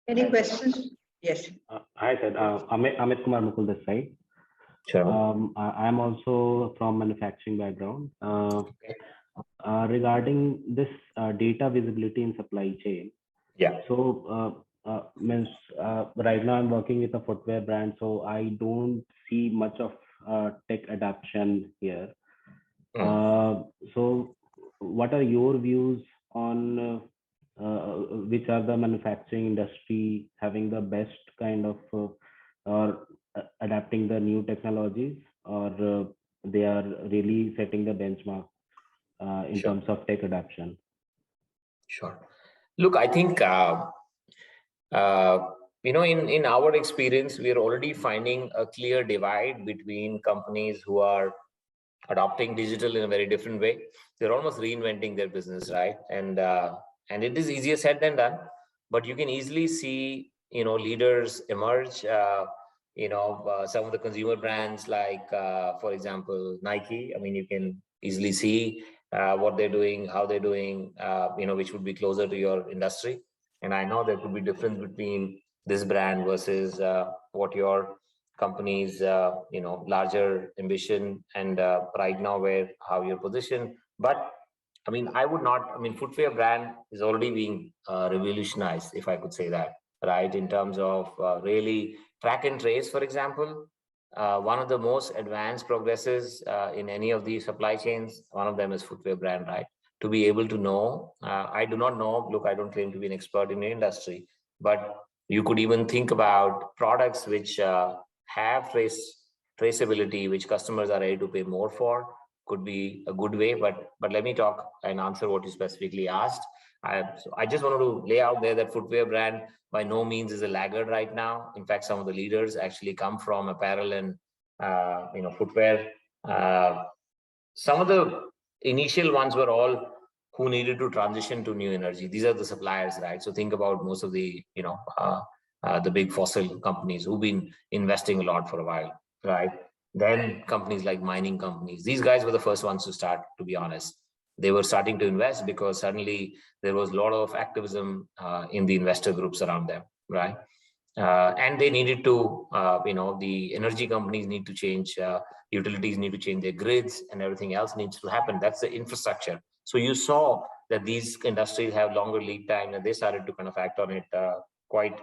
Speaker 1: Any questions? Yes.
Speaker 5: Hi, sir. Amit Kumar Mukul this side.
Speaker 4: Sure.
Speaker 5: I'm also from manufacturing background. Regarding this data visibility in supply chain.
Speaker 4: Yeah.
Speaker 5: So right now I'm working with a footwear brand, so I don't see much of tech adoption here. So what are your views on which are the manufacturing industry having the best kind of or adapting the new technologies, or they are really setting the benchmark in terms of tech adoption?
Speaker 4: Sure. Look, I think in our experience, we are already finding a clear divide between companies who are adopting digital in a very different way. They're almost reinventing their business, right? And it is easier said than done, but you can easily see leaders emerge. Some of the consumer brands like, for example, Nike. I mean, you can easily see what they're doing, how they're doing, which would be closer to your industry. And I know there could be difference between this brand versus what your company's, larger ambition and right now how you're positioned. But I mean, footwear brand is already being revolutionized, if I could say that, right? In terms of really track and trace, for example. One of the most advanced progresses in any of these supply chains, one of them is footwear brand, right? To be able to know, I do not know, look, I don't claim to be an expert in the industry, but you could even think about products which have traceability, which customers are ready to pay more for, could be a good way. But let me talk and answer what you specifically asked. I just wanted to lay out there that footwear brand by no means is a laggard right now. In fact, some of the leaders actually come from apparel and footwear. Some of the initial ones were all who needed to transition to new energy. These are the suppliers, right? So think about most of the the big fossil companies who've been investing a lot for a while, right? Then companies like mining companies. These guys were the first ones to start, to be honest. they were starting to invest because suddenly there was a lot of activism in the investor groups around them, right? And they needed to, the energy companies need to change, utilities need to change their grids, and everything else needs to happen. That's the infrastructure. So you saw that these industries have longer lead time, and they started to kind of act on it quite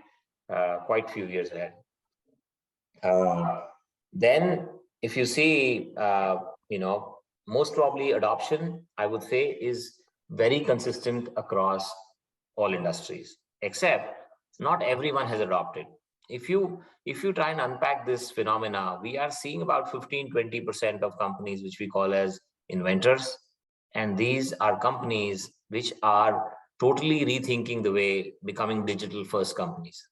Speaker 4: few years ahead. Then, if you see, most probably adoption, I would say, is very consistent across all industries, except not everyone has adopted. If you try and unpack this phenomena, we are seeing about 15-20% of companies which we call as inventors, and these are companies which are totally rethinking the way, becoming digital first companies.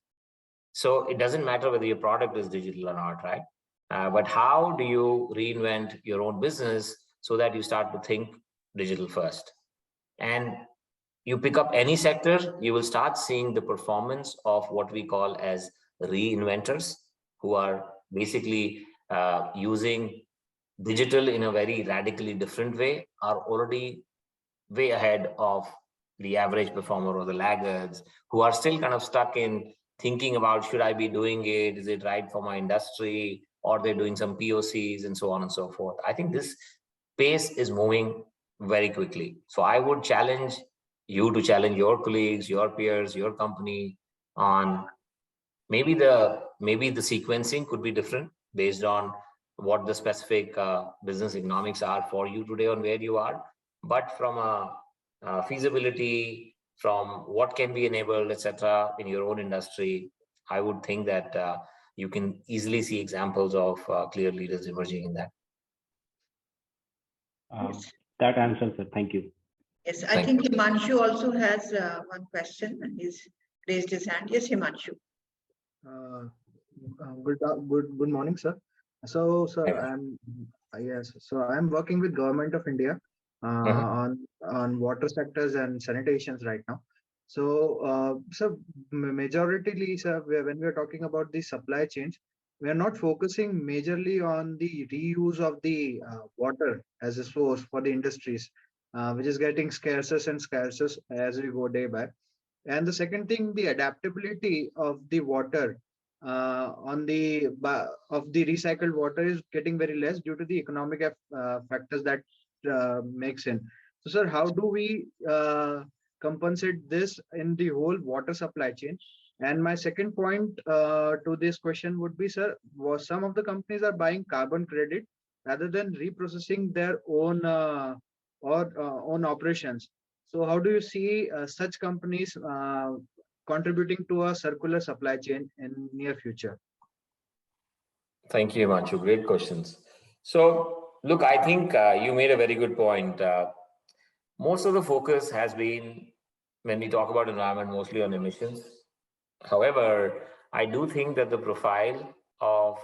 Speaker 4: So it doesn't matter whether your product is digital or not, right? But how do you reinvent your own business so that you start to think digital first? And you pick up any sector, you will start seeing the performance of what we call as reinventors, who are basically using digital in a very radically different way, are already way ahead of the average performer or the laggards, who are still kind of stuck in thinking about, should I be doing it? Is it right for my industry? Or they're doing some POCs and so on and so forth. I think this pace is moving very quickly. So I would challenge you to challenge your colleagues, your peers, your company on maybe the sequencing could be different based on what the specific business economics are for you today on where you are. But from a feasibility, from what can be enabled, etc., in your own industry, I would think that you can easily see examples of clear leaders emerging in that.
Speaker 1: Yes.
Speaker 5: That answers it. Thank you.
Speaker 1: Yes, I think Himanshu also has one question, and he's raised his hand. Yes, Himanshu.
Speaker 7: Good morning, sir. So, sir, I'm working with Government of India on water sectors and sanitations right now. So, majoritarily, sir, when we are talking about the supply chains, we are not focusing majorly on the reuse of the water as a source for the industries, which is getting scarcer and scarcer as we go day by. And the second thing, the adaptability of the water of the recycled water is getting very less due to the economic factors that makes in. So, sir, how do we compensate this in the whole water supply chain? And my second point to this question would be, sir, was some of the companies are buying carbon credit rather than reprocessing their own own operations. So how do you see such companies contributing to a circular supply chain in near future?
Speaker 4: Thank you, Himanshu. Great questions. So, look, I think you made a very good point. Most of the focus has been, when we talk about environment, mostly on emissions. However, I do think that the profile of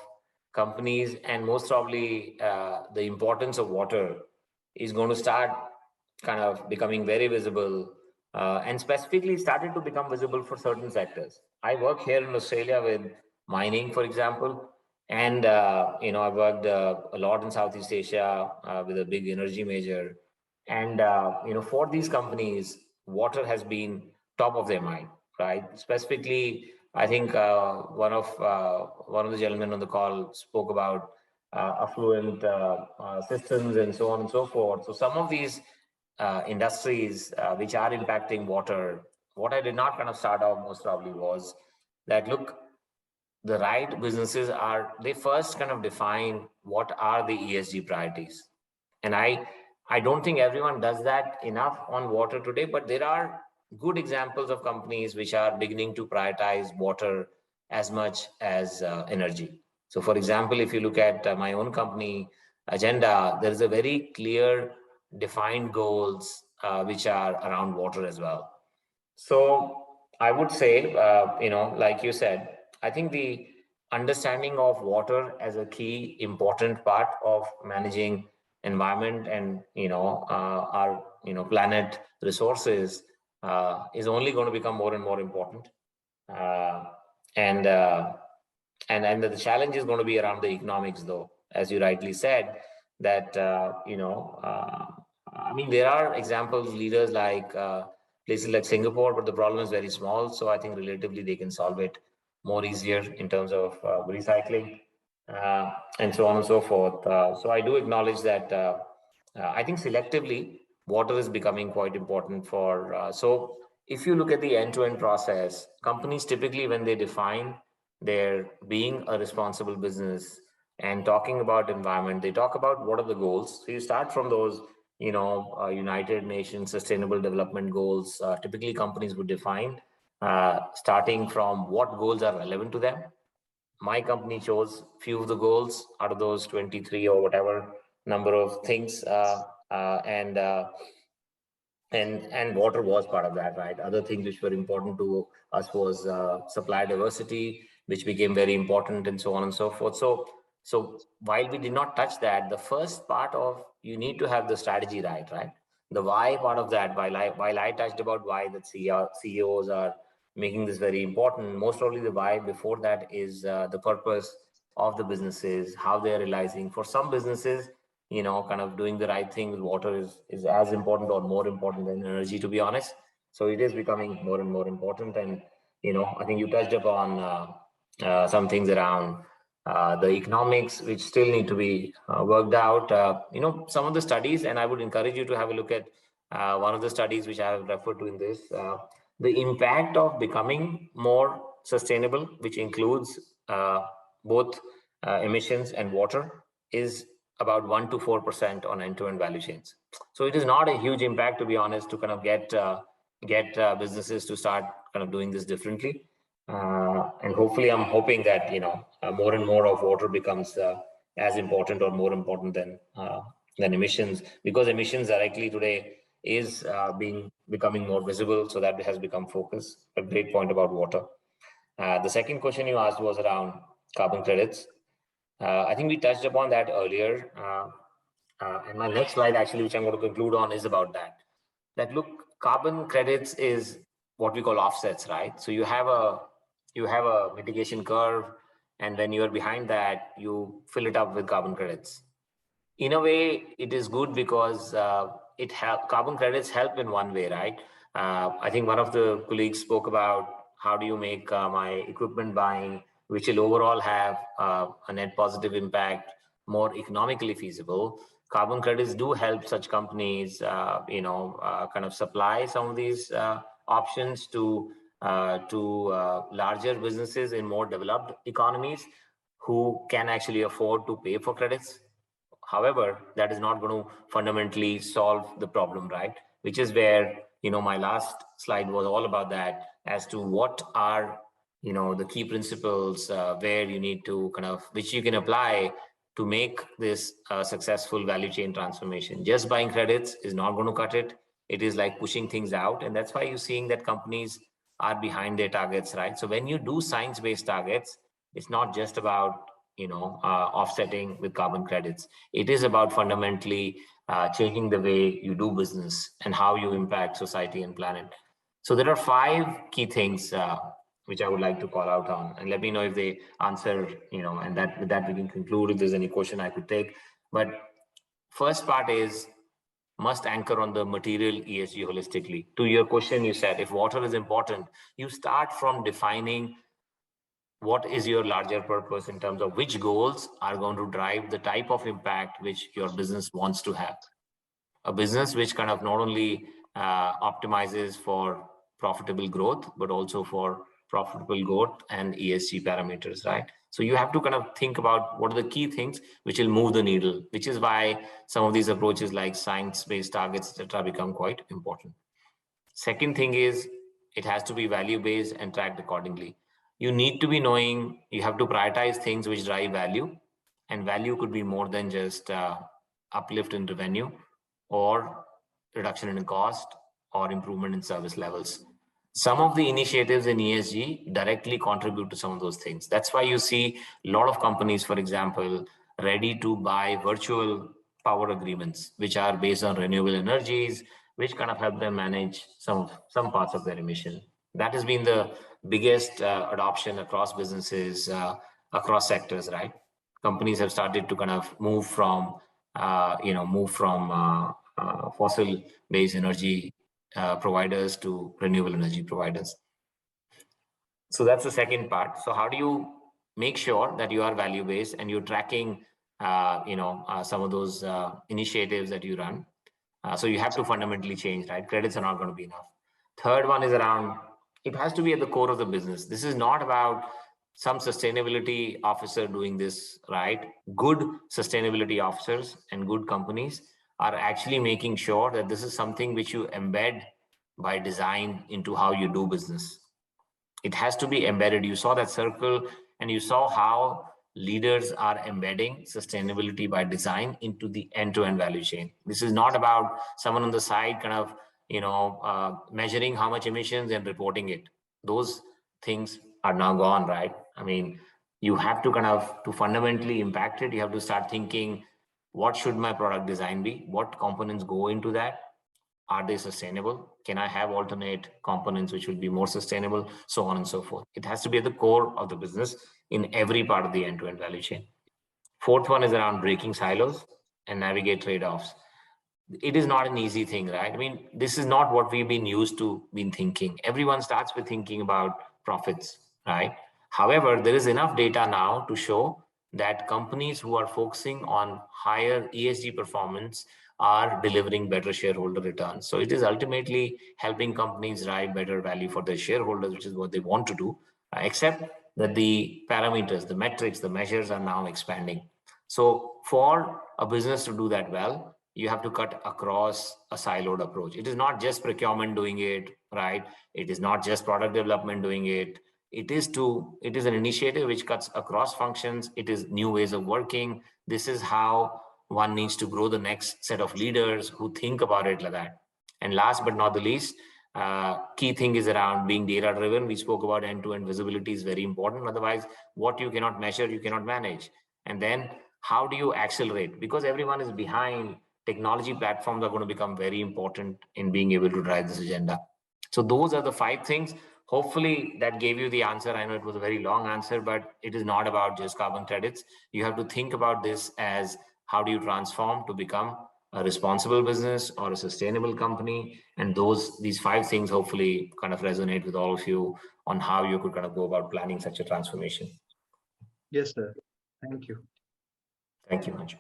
Speaker 4: companies and most probably the importance of water is going to start kind of becoming very visible and specifically started to become visible for certain sectors. I work here in Australia with mining, for example, and I worked a lot in Southeast Asia with a big energy major, and for these companies, water has been top of their mind, right? Specifically, I think one of the gentlemen on the call spoke about affluent systems and so on and so forth. So some of these industries which are impacting water, what I did not kind of start off most probably was that, look, the right businesses they first kind of define what are the ESG priorities. And I don't think everyone does that enough on water today, but there are good examples of companies which are beginning to prioritize water as much as energy. So for example, if you look at my own company agenda, there is a very clear defined goals which are around water as well. So I would say, like you said, I think the understanding of water as a key important part of managing environment and our planet resources is only going to become more and more important, and the challenge is going to be around the economics, though, as you rightly said, that I mean, there are examples, leaders like places like Singapore, but the problem is very small. So I think relatively they can solve it more easier in terms of recycling and so on and so forth. So I do acknowledge that I think selectively water is becoming quite important for. So if you look at the end-to-end process, companies typically when they define their being a responsible business and talking about environment, they talk about what are the goals. So you start from those United Nations Sustainable Development Goals, typically companies would define, starting from what goals are relevant to them. My company chose few of the goals out of those 23 or whatever number of things, and water was part of that, right? Other things which were important to us was supply diversity, which became very important, and so on and so forth. So while we did not touch that, the first part of you need to have the strategy right? The why part of that, while I touched about why the CEOs are making this very important, most probably the why before that is the purpose of the businesses, how they're realizing. For some businesses, kind of doing the right thing with water is as important or more important than energy, to be honest. So it is becoming more and more important. And, I think you touched upon some things around the economics, which still need to be worked out. Some of the studies, and I would encourage you to have a look at one of the studies which I have referred to in this, the impact of becoming more sustainable, which includes both emissions and water, is about 1 to 4% on end-to-end value chains. So it is not a huge impact, to be honest, to kind of get businesses to start kind of doing this differently. And hopefully, I'm hoping that more and more of water becomes as important or more important than emissions, because emissions directly today is becoming more visible. So that has become focus. A great point about water. The second question you asked was around carbon credits. I think we touched upon that earlier. And my next slide, actually, which I'm going to conclude on, is about that. That look, carbon credits is what we call offsets, right? So you have a mitigation curve, and when you're behind that, you fill it up with carbon credits. In a way, it is good because carbon credits help in one way, right? I think one of the colleagues spoke about how do you make my equipment buying, which will overall have a net positive impact, more economically feasible. Carbon credits do help such companies, kind of supply some of these options to larger businesses in more developed economies who can actually afford to pay for credits. However, that is not going to fundamentally solve the problem, right? Which is where, my last slide was all about that, as to what are, the key principles where you need to which you can apply to make this successful value chain transformation. Just buying credits is not going to cut it. It is like pushing things out. And that's why you're seeing that companies are behind their targets, right? So when you do science-based targets, it's not just about offsetting with carbon credits. It is about fundamentally changing the way you do business and how you impact society and planet. So there are 5 key things which I would like to call out on, and let me know if they answer, and with that we can conclude. If there's any question I could take. But first part is must anchor on the material ESG holistically. To your question, you said if water is important, you start from defining what is your larger purpose in terms of which goals are going to drive the type of impact which your business wants to have. A business which kind of not only optimizes for profitable growth, but also for profitable growth and ESG parameters, right? So you have to kind of think about what are the key things which will move the needle, which is why some of these approaches like science-based targets, etc., become quite important. Second thing is it has to be value-based and tracked accordingly. You need to be knowing, you have to prioritize things which drive value, and value could be more than just uplift in revenue or reduction in cost or improvement in service levels. Some of the initiatives in ESG directly contribute to some of those things. That's why you see a lot of companies, for example, ready to buy virtual power agreements, which are based on renewable energies, which kind of help them manage some parts of their emission. That has been the biggest adoption across businesses, across sectors, right? Companies have started to kind of move from fossil-based energy providers to renewable energy providers. So that's the second part. So how do you make sure that you are value-based and you're tracking, some of those initiatives that you run? So you have to fundamentally change, right? Credits are not going to be enough. Third one is around, it has to be at the core of the business. This is not about some sustainability officer doing this, right? Good sustainability officers and good companies are actually making sure that this is something which you embed by design into how you do business. It has to be embedded. You saw that circle and you saw how leaders are embedding sustainability by design into the end-to-end value chain. This is not about someone on the side kind of, measuring how much emissions and reporting it. Those things are now gone, right? I mean, you have to to fundamentally impact it. You have to start thinking, what should my product design be? What components go into that? Are they sustainable? Can I have alternate components which will be more sustainable? So on and so forth. It has to be at the core of the business in every part of the end-to-end value chain. Fourth one is around breaking silos and navigate trade-offs. It is not an easy thing, right? I mean, this is not what we've been used to been thinking. Everyone starts with thinking about profits, right? However, there is enough data now to show that companies who are focusing on higher ESG performance are delivering better shareholder returns. So it is ultimately helping companies drive better value for their shareholders, which is what they want to do, except that the parameters, the metrics, the measures are now expanding. So for a business to do that well, you have to cut across a siloed approach. It is not just procurement doing it, right? It is not just product development doing it. It is an initiative which cuts across functions. It is new ways of working. This is how one needs to grow the next set of leaders who think about it like that. And last but not the least, key thing is around being data driven. We spoke about end-to-end visibility is very important. Otherwise, what you cannot measure, you cannot manage. And then how do you accelerate? Because everyone is behind, technology platforms are going to become very important in being able to drive this agenda. So those are the 5 things. Hopefully that gave you the answer. I know it was a very long answer, but it is not about just carbon credits. You have to think about this as how do you transform to become a responsible business or a sustainable company? And these 5 things hopefully kind of resonate with all of you on how you could kind of go about planning such a transformation.
Speaker 7: Yes, sir. Thank you.
Speaker 4: Thank you, Manju.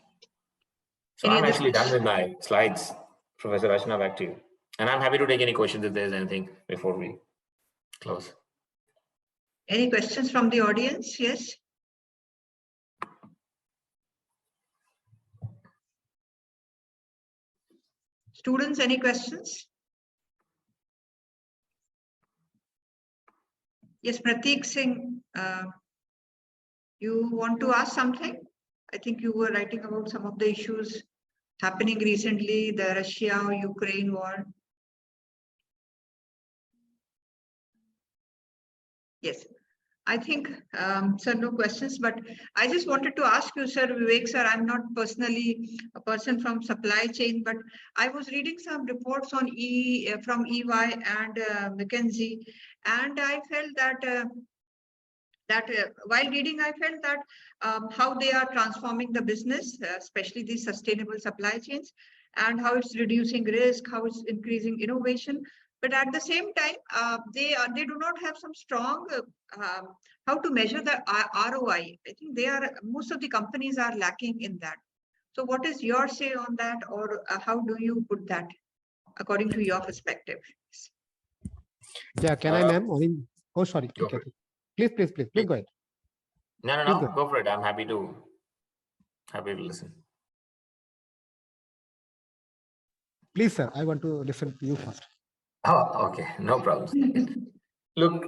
Speaker 4: So I'm actually done with my slides. Professor Rachna, back to you. And I'm happy to take any questions if there's anything before we close.
Speaker 1: Any questions from the audience? Yes. Students, any questions? Yes, Prateek Singh, you want to ask something? I think you were writing about some of the issues happening recently, the Russia-Ukraine war. Yes, I think, sir, no questions, but I just wanted to ask you, sir, Vivek, sir, I'm not personally a person from supply chain, but I was reading some reports on from EY and McKinsey, and I felt that while reading, I felt that how they are transforming the business, especially these sustainable supply chains, and how it's reducing risk, how it's increasing innovation. But at the same time, they do not have some strong how to measure the ROI. I think most of the companies are lacking in that. So what is your say on that, or how do you put that according to your perspective?
Speaker 8: Yeah, can I, ma'am? Oh, sorry. Okay. Please go ahead.
Speaker 4: No, go for it. I'm happy to listen.
Speaker 8: Please, sir, I want to listen to you first.
Speaker 4: Oh, okay, no problem. Look,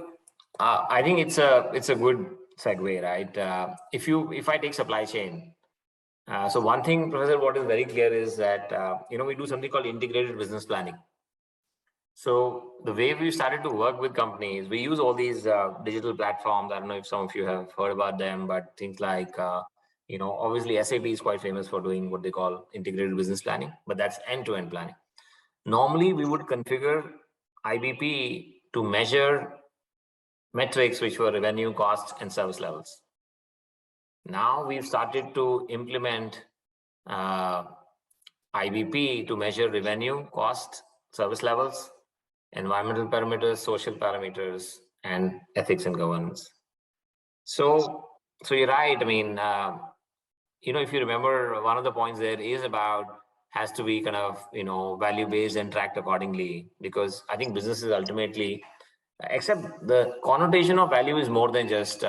Speaker 4: I think it's a good segue, right? If I take supply chain, so one thing, Professor, what is very clear is that we do something called integrated business planning. So the way we started to work with companies, we use all these digital platforms. I don't know if some of you have heard about them, but things like, obviously SAP is quite famous for doing what they call integrated business planning, but that's end-to-end planning. Normally, we would configure IBP to measure metrics which were revenue, cost, and service levels. Now we've started to implement IBP to measure revenue, cost, service levels, environmental parameters, social parameters, and ethics and governance. So you're right. I mean, if you remember, one of the points there is about has to be kind of, value based and tracked accordingly, because I think businesses ultimately, except the connotation of value is more than just,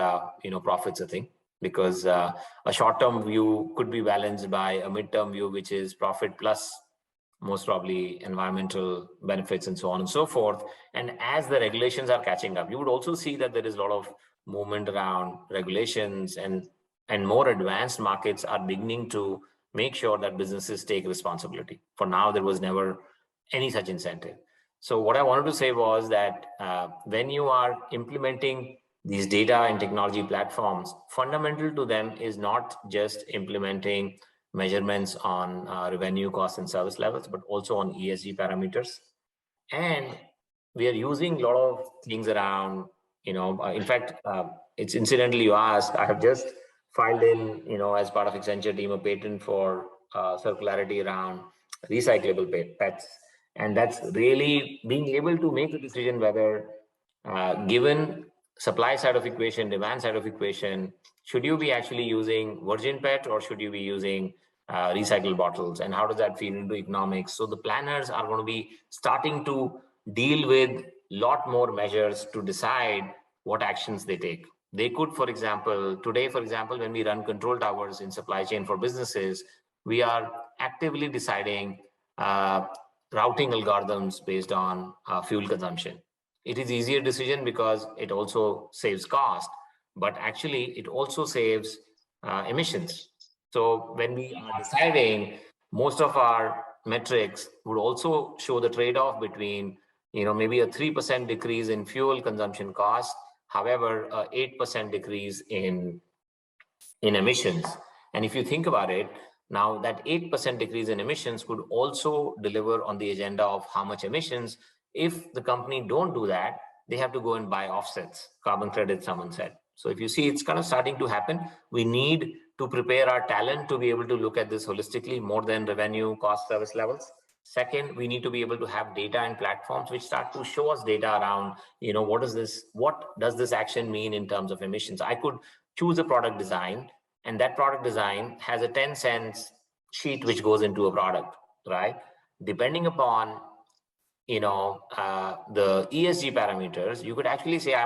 Speaker 4: profits, I think, because a short-term view could be balanced by a mid-term view, which is profit plus most probably environmental benefits and so on and so forth. And as the regulations are catching up, you would also see that there is a lot of movement around regulations, and more advanced markets are beginning to make sure that businesses take responsibility. For now, there was never any such incentive. So what I wanted to say was that when you are implementing these data and technology platforms, fundamental to them is not just implementing measurements on revenue, cost, and service levels, but also on ESG parameters. And we are using a lot of things around, in fact, it's incidentally you asked, I have just filed in, as part of Accenture team, a patent for circularity around recyclable PETs. And that's really being able to make a decision whether, given supply side of equation, demand side of equation, should you be actually using virgin PET or should you be using recycled bottles, and how does that feed into economics? So the planners are going to be starting to deal with a lot more measures to decide what actions they take. They could, for example, today, when we run control towers in supply chain for businesses, we are actively deciding routing algorithms based on fuel consumption. It is easier decision because it also saves cost, but actually it also saves emissions. So when we are deciding, most of our metrics would also show the trade-off between, maybe a 3% decrease in fuel consumption cost, however, a 8% decrease in emissions. And if you think about it, now that 8% decrease in emissions could also deliver on the agenda of how much emissions. If the company don't do that, they have to go and buy offsets, carbon credits, someone said. So if you see, it's kind of starting to happen. We need to prepare our talent to be able to look at this holistically, more than revenue, cost, service levels. Second, we need to be able to have data and platforms which start to show us data around, what does this action mean in terms of emissions? I could choose a product design, and that product design has a 10 cents sheet which goes into a product, right? Depending upon, the ESG parameters, you could actually say, I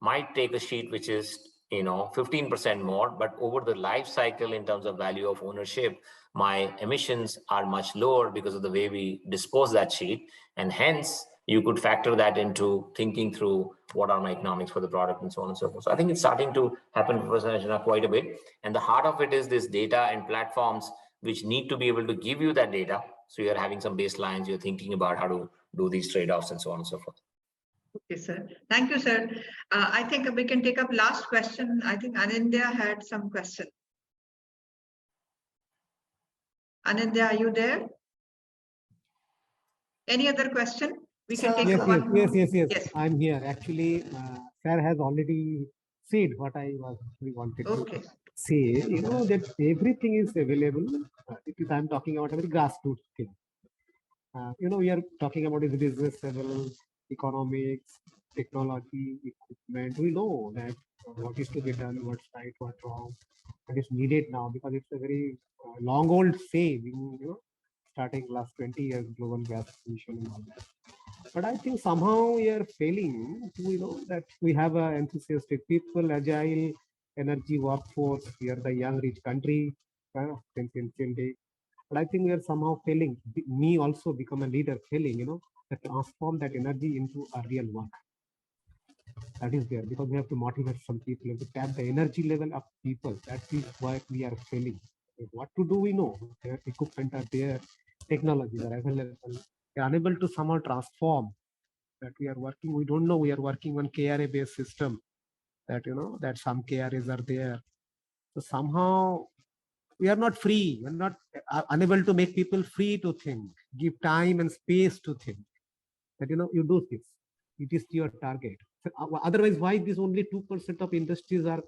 Speaker 4: might take a sheet which is, 15% more, but over the life cycle in terms of value of ownership, my emissions are much lower because of the way we dispose that sheet. And hence you could factor that into thinking through what are my economics for the product and so on and so forth. So I think it's starting to happen for quite a bit. And the heart of it is this data and platforms which need to be able to give you that data. So you're having some baselines, you're thinking about how to do these trade-offs and so on and so forth.
Speaker 1: Okay, sir. Thank you, sir. I think we can take up last question. I think Anindya had some question. Anindya, are you there? Any other question? We can take
Speaker 8: yes,
Speaker 1: one.
Speaker 8: Yes. I'm here. Actually, sir has already said what I was wanted to say. That everything is available. I'm talking about a very grassroots thing. We are talking about is business level, economics, technology, equipment. We know that what is to be done, what's right, what's wrong, what is needed now, because it's a very long old saying, starting last 20 years, global gas emission and all that. But I think somehow we are failing to, that we have enthusiastic people, agile, energy workforce. We are the young, rich country, since ancient days. But I think we are somehow failing. Me also become a leader, failing, to transform that energy into a real work. That is there because we have to motivate some people to tap the energy level of people. That is why we are failing. What to do, we know. Their equipment are there, technologies are available. We are unable to somehow transform that we are working. We don't know we are working on KRA based system. That that some KRAs are there. So somehow we are not free. We are not unable to make people free to think, give time and space to think. That you do this. It is your target. So, otherwise, why this only 2% of industries are,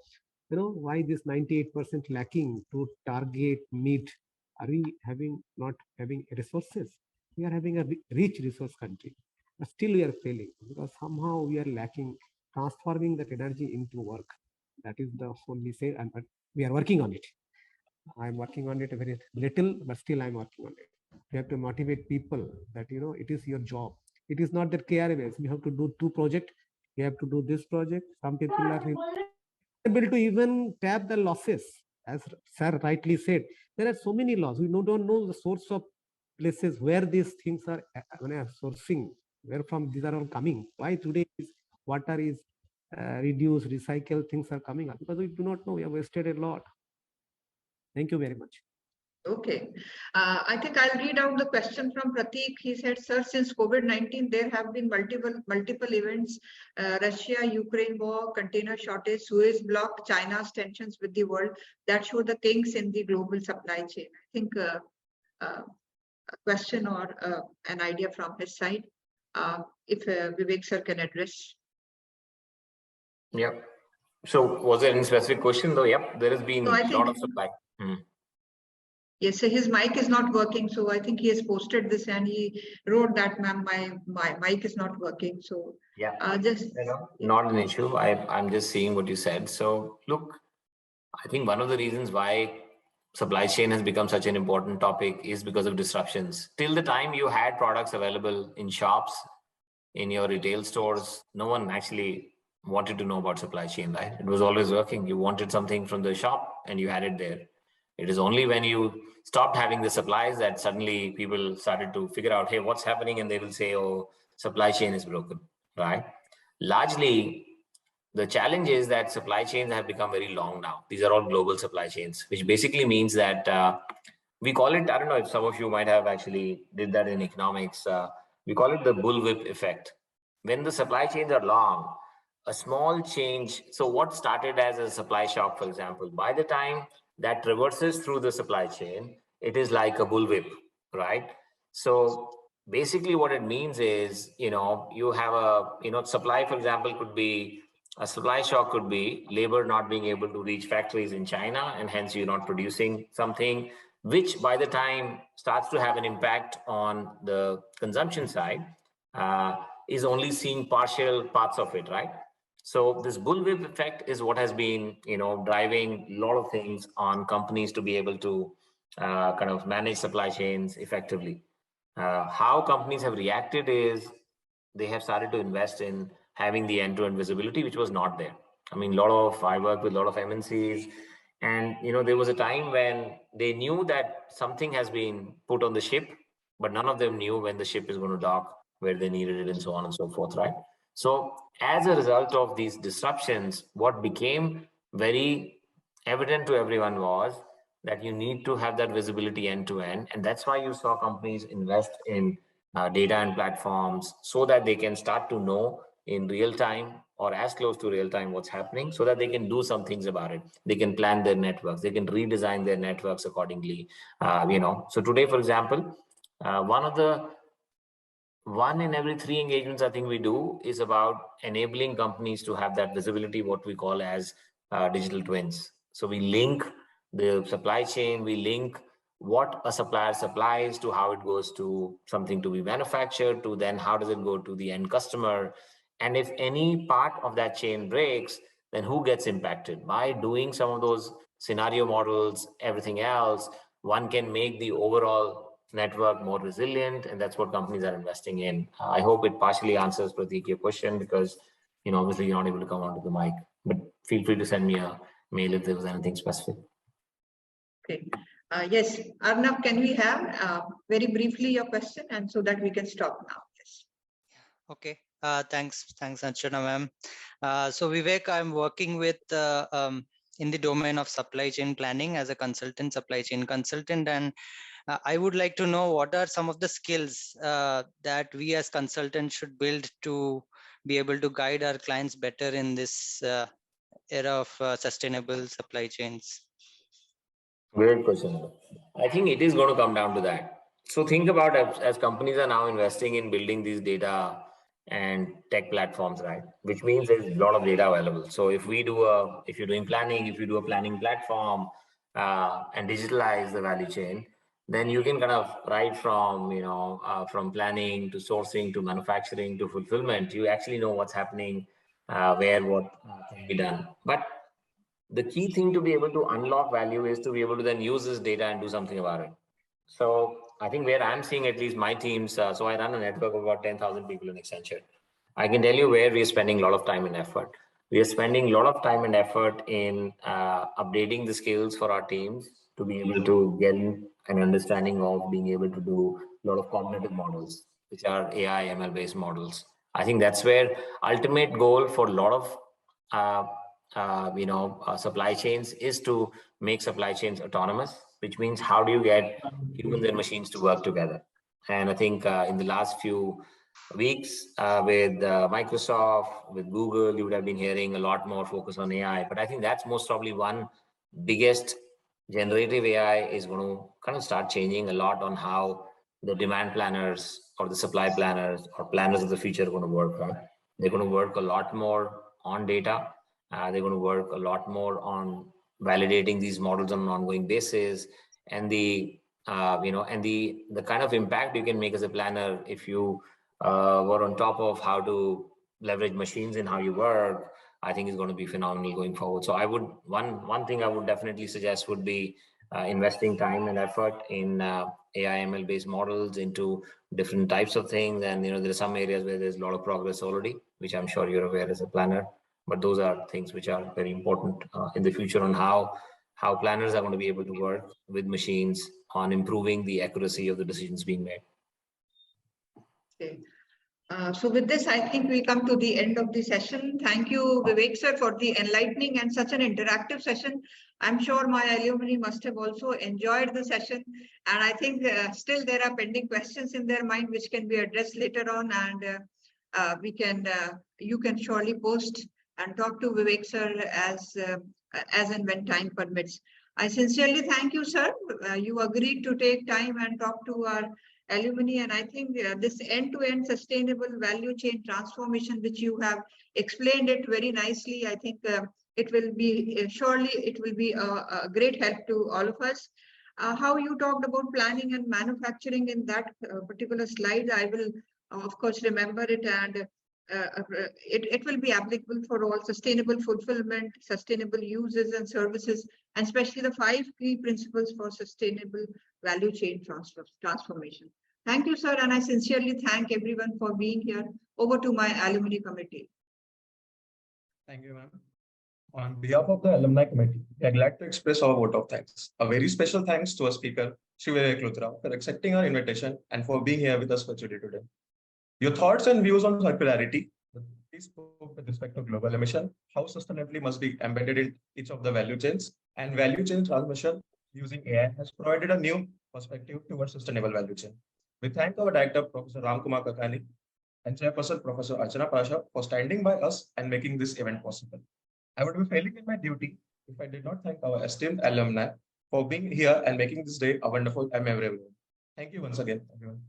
Speaker 8: why this 98% lacking to target, meet Are we not having resources? We are having a rich resource country, but still we are failing because somehow we are lacking transforming that energy into work. That is the only say, and but we are working on it. I'm working on it a very little, but still I'm working on it. You have to motivate people that it is your job. It is not that KRMS. You have to do 2 projects. You have to do this project. Some people are able to even tap the losses, as Sir rightly said. There are so many laws. We don't know the source of places where these things are sourcing, where from these are all coming. Why today is water is reduced, recycled, things are coming up because we do not know. We have wasted a lot. Thank you very much.
Speaker 1: Okay. I think I'll read out the question from Prateek. He said, sir, since COVID-19, there have been multiple events, Russia-Ukraine war, container shortage, Suez block, China's tensions with the world that show the kinks in the global supply chain. I think a question or an idea from his side, if Vivek sir can address.
Speaker 4: Yep. So was there any specific question though? Yep, there has been a lot of supply.
Speaker 1: Yes, so his mic is not working. So I think he has posted this and he wrote that, ma'am, my mic is not working. So
Speaker 4: yeah,
Speaker 1: just
Speaker 4: not an issue. I'm just seeing what you said. So look, I think one of the reasons why supply chain has become such an important topic is because of disruptions. Till the time you had products available in shops, in your retail stores, no one actually wanted to know about supply chain, right? It was always working. You wanted something from the shop and you had it there. It is only when you stopped having the supplies that suddenly people started to figure out, hey, what's happening? And they will say, oh, supply chain is broken, right? Largely, the challenge is that supply chains have become very long now. These are all global supply chains, which basically means that we call it, I don't know if some of you might have actually did that in economics. We call it the bullwhip effect. When the supply chains are long, a small change. So what started as a supply shock, for example, by the time that traverses through the supply chain, it is like a bullwhip, right? So basically what it means is, you have a, supply, for example, could be a supply shock could be labor not being able to reach factories in China, and hence you're not producing something, which by the time starts to have an impact on the consumption side, is only seeing partial parts of it, right? So this bullwhip effect is what has been, driving a lot of things on companies to be able to kind of manage supply chains effectively. How companies have reacted is they have started to invest in having the end-to-end visibility, which was not there. I mean, I work with a lot of MNCs, and there was a time when they knew that something has been put on the ship, but none of them knew when the ship is going to dock, where they needed it, and so on and so forth, right? So as a result of these disruptions, what became very evident to everyone was that you need to have that visibility end to end. And that's why you saw companies invest in data and platforms so that they can start to know in real time or as close to real time what's happening, so that they can do some things about it. They can plan their networks, they can redesign their networks accordingly. So today, for example, one in every 3 engagements I think we do is about enabling companies to have that visibility, what we call as digital twins. So we link the supply chain, we link what a supplier supplies to how it goes to something to be manufactured, to then how does it go to the end customer. And if any part of that chain breaks, then who gets impacted? By doing some of those scenario models, everything else, one can make the overall network more resilient, and that's what companies are investing in. I hope it partially answers, Prateek, your question, because obviously you're not able to come onto the mic, but feel free to send me a mail if there was anything specific.
Speaker 1: Okay. Yes, Arnav, can we have very briefly your question, and so that we can stop now? Yes.
Speaker 9: Okay. Thanks, Archana ma'am. So Vivek, I'm working with in the domain of supply chain planning as a supply chain consultant, and I would like to know what are some of the skills that we as consultants should build to be able to guide our clients better in this era of sustainable supply chains.
Speaker 4: Great question. I think it is going to come down to that. So think about as companies are now investing in building these data and tech platforms, right? Which means there's a lot of data available. So if you're doing planning, if you do a planning platform and digitalize the value chain, then you can kind of right from, from planning to sourcing to manufacturing to fulfillment, you actually know what's happening, where what can be done. But the key thing to be able to unlock value is to be able to then use this data and do something about it. So I think where I'm seeing at least my teams, so I run a network of about 10,000 people in Accenture. I can tell you where we're spending a lot of time and effort. We are spending a lot of time and effort in updating the skills for our teams to be able to get an understanding of being able to do a lot of cognitive models, which are AI, ML based models. I think that's where ultimate goal for a lot of supply chains is to make supply chains autonomous, which means how do you get humans and machines to work together? And I think in the last few weeks with Microsoft, with Google, you would have been hearing a lot more focus on AI. But I think that's most probably one biggest generative AI is going to kind of start changing a lot on how the demand planners or the supply planners or planners of the future are going to work. Right? They're going to work a lot more on data. They're going to work a lot more on validating these models on an ongoing basis, and the the kind of impact you can make as a planner if you were on top of how to leverage machines in how you work, I think is going to be phenomenal going forward. So I would one thing I would definitely suggest would be investing time and effort in AI ML based models into different types of things. And there are some areas where there's a lot of progress already, which I'm sure you're aware as a planner. But those are things which are very important in the future on how planners are going to be able to work with machines on improving the accuracy of the decisions being made.
Speaker 1: Okay. So with this, I think we come to the end of the session. Thank you, Vivek sir, for the enlightening and such an interactive session. I'm sure my alumni must have also enjoyed the session. And I think still there are pending questions in their mind, which can be addressed later on. And you can surely post and talk to Vivek sir as and when time permits. I sincerely thank you, sir. You agreed to take time and talk to our alumni, and I think this end-to-end sustainable value chain transformation, which you have explained it very nicely, I think it will be surely it will be a great help to all of us. How you talked about planning and manufacturing in that particular slide, I will of course remember it, and it will be applicable for all sustainable fulfillment, sustainable uses and services, and especially the 5 key principles for sustainable value chain transformation. Thank you, sir, and I sincerely thank everyone for being here. Over to my alumni committee.
Speaker 10: Thank you, ma'am. On behalf of the alumni committee, we are glad to express our vote of thanks. A very special thanks to our speaker, Shri Luthra, for accepting our invitation and for being here with us virtually today. Your thoughts and views on circularity, please spoke with respect to global emission, how sustainability must be embedded in each of the value chains, and value chain transmission using AI has provided a new perspective towards sustainable value chain. We thank our director, Professor Ramkumar Kakani, and chairperson, Professor Archana Pasha, for standing by us and making this event possible. I would be failing in my duty if I did not thank our esteemed alumni for being here and making this day a wonderful and memorable one. Thank you once again, everyone.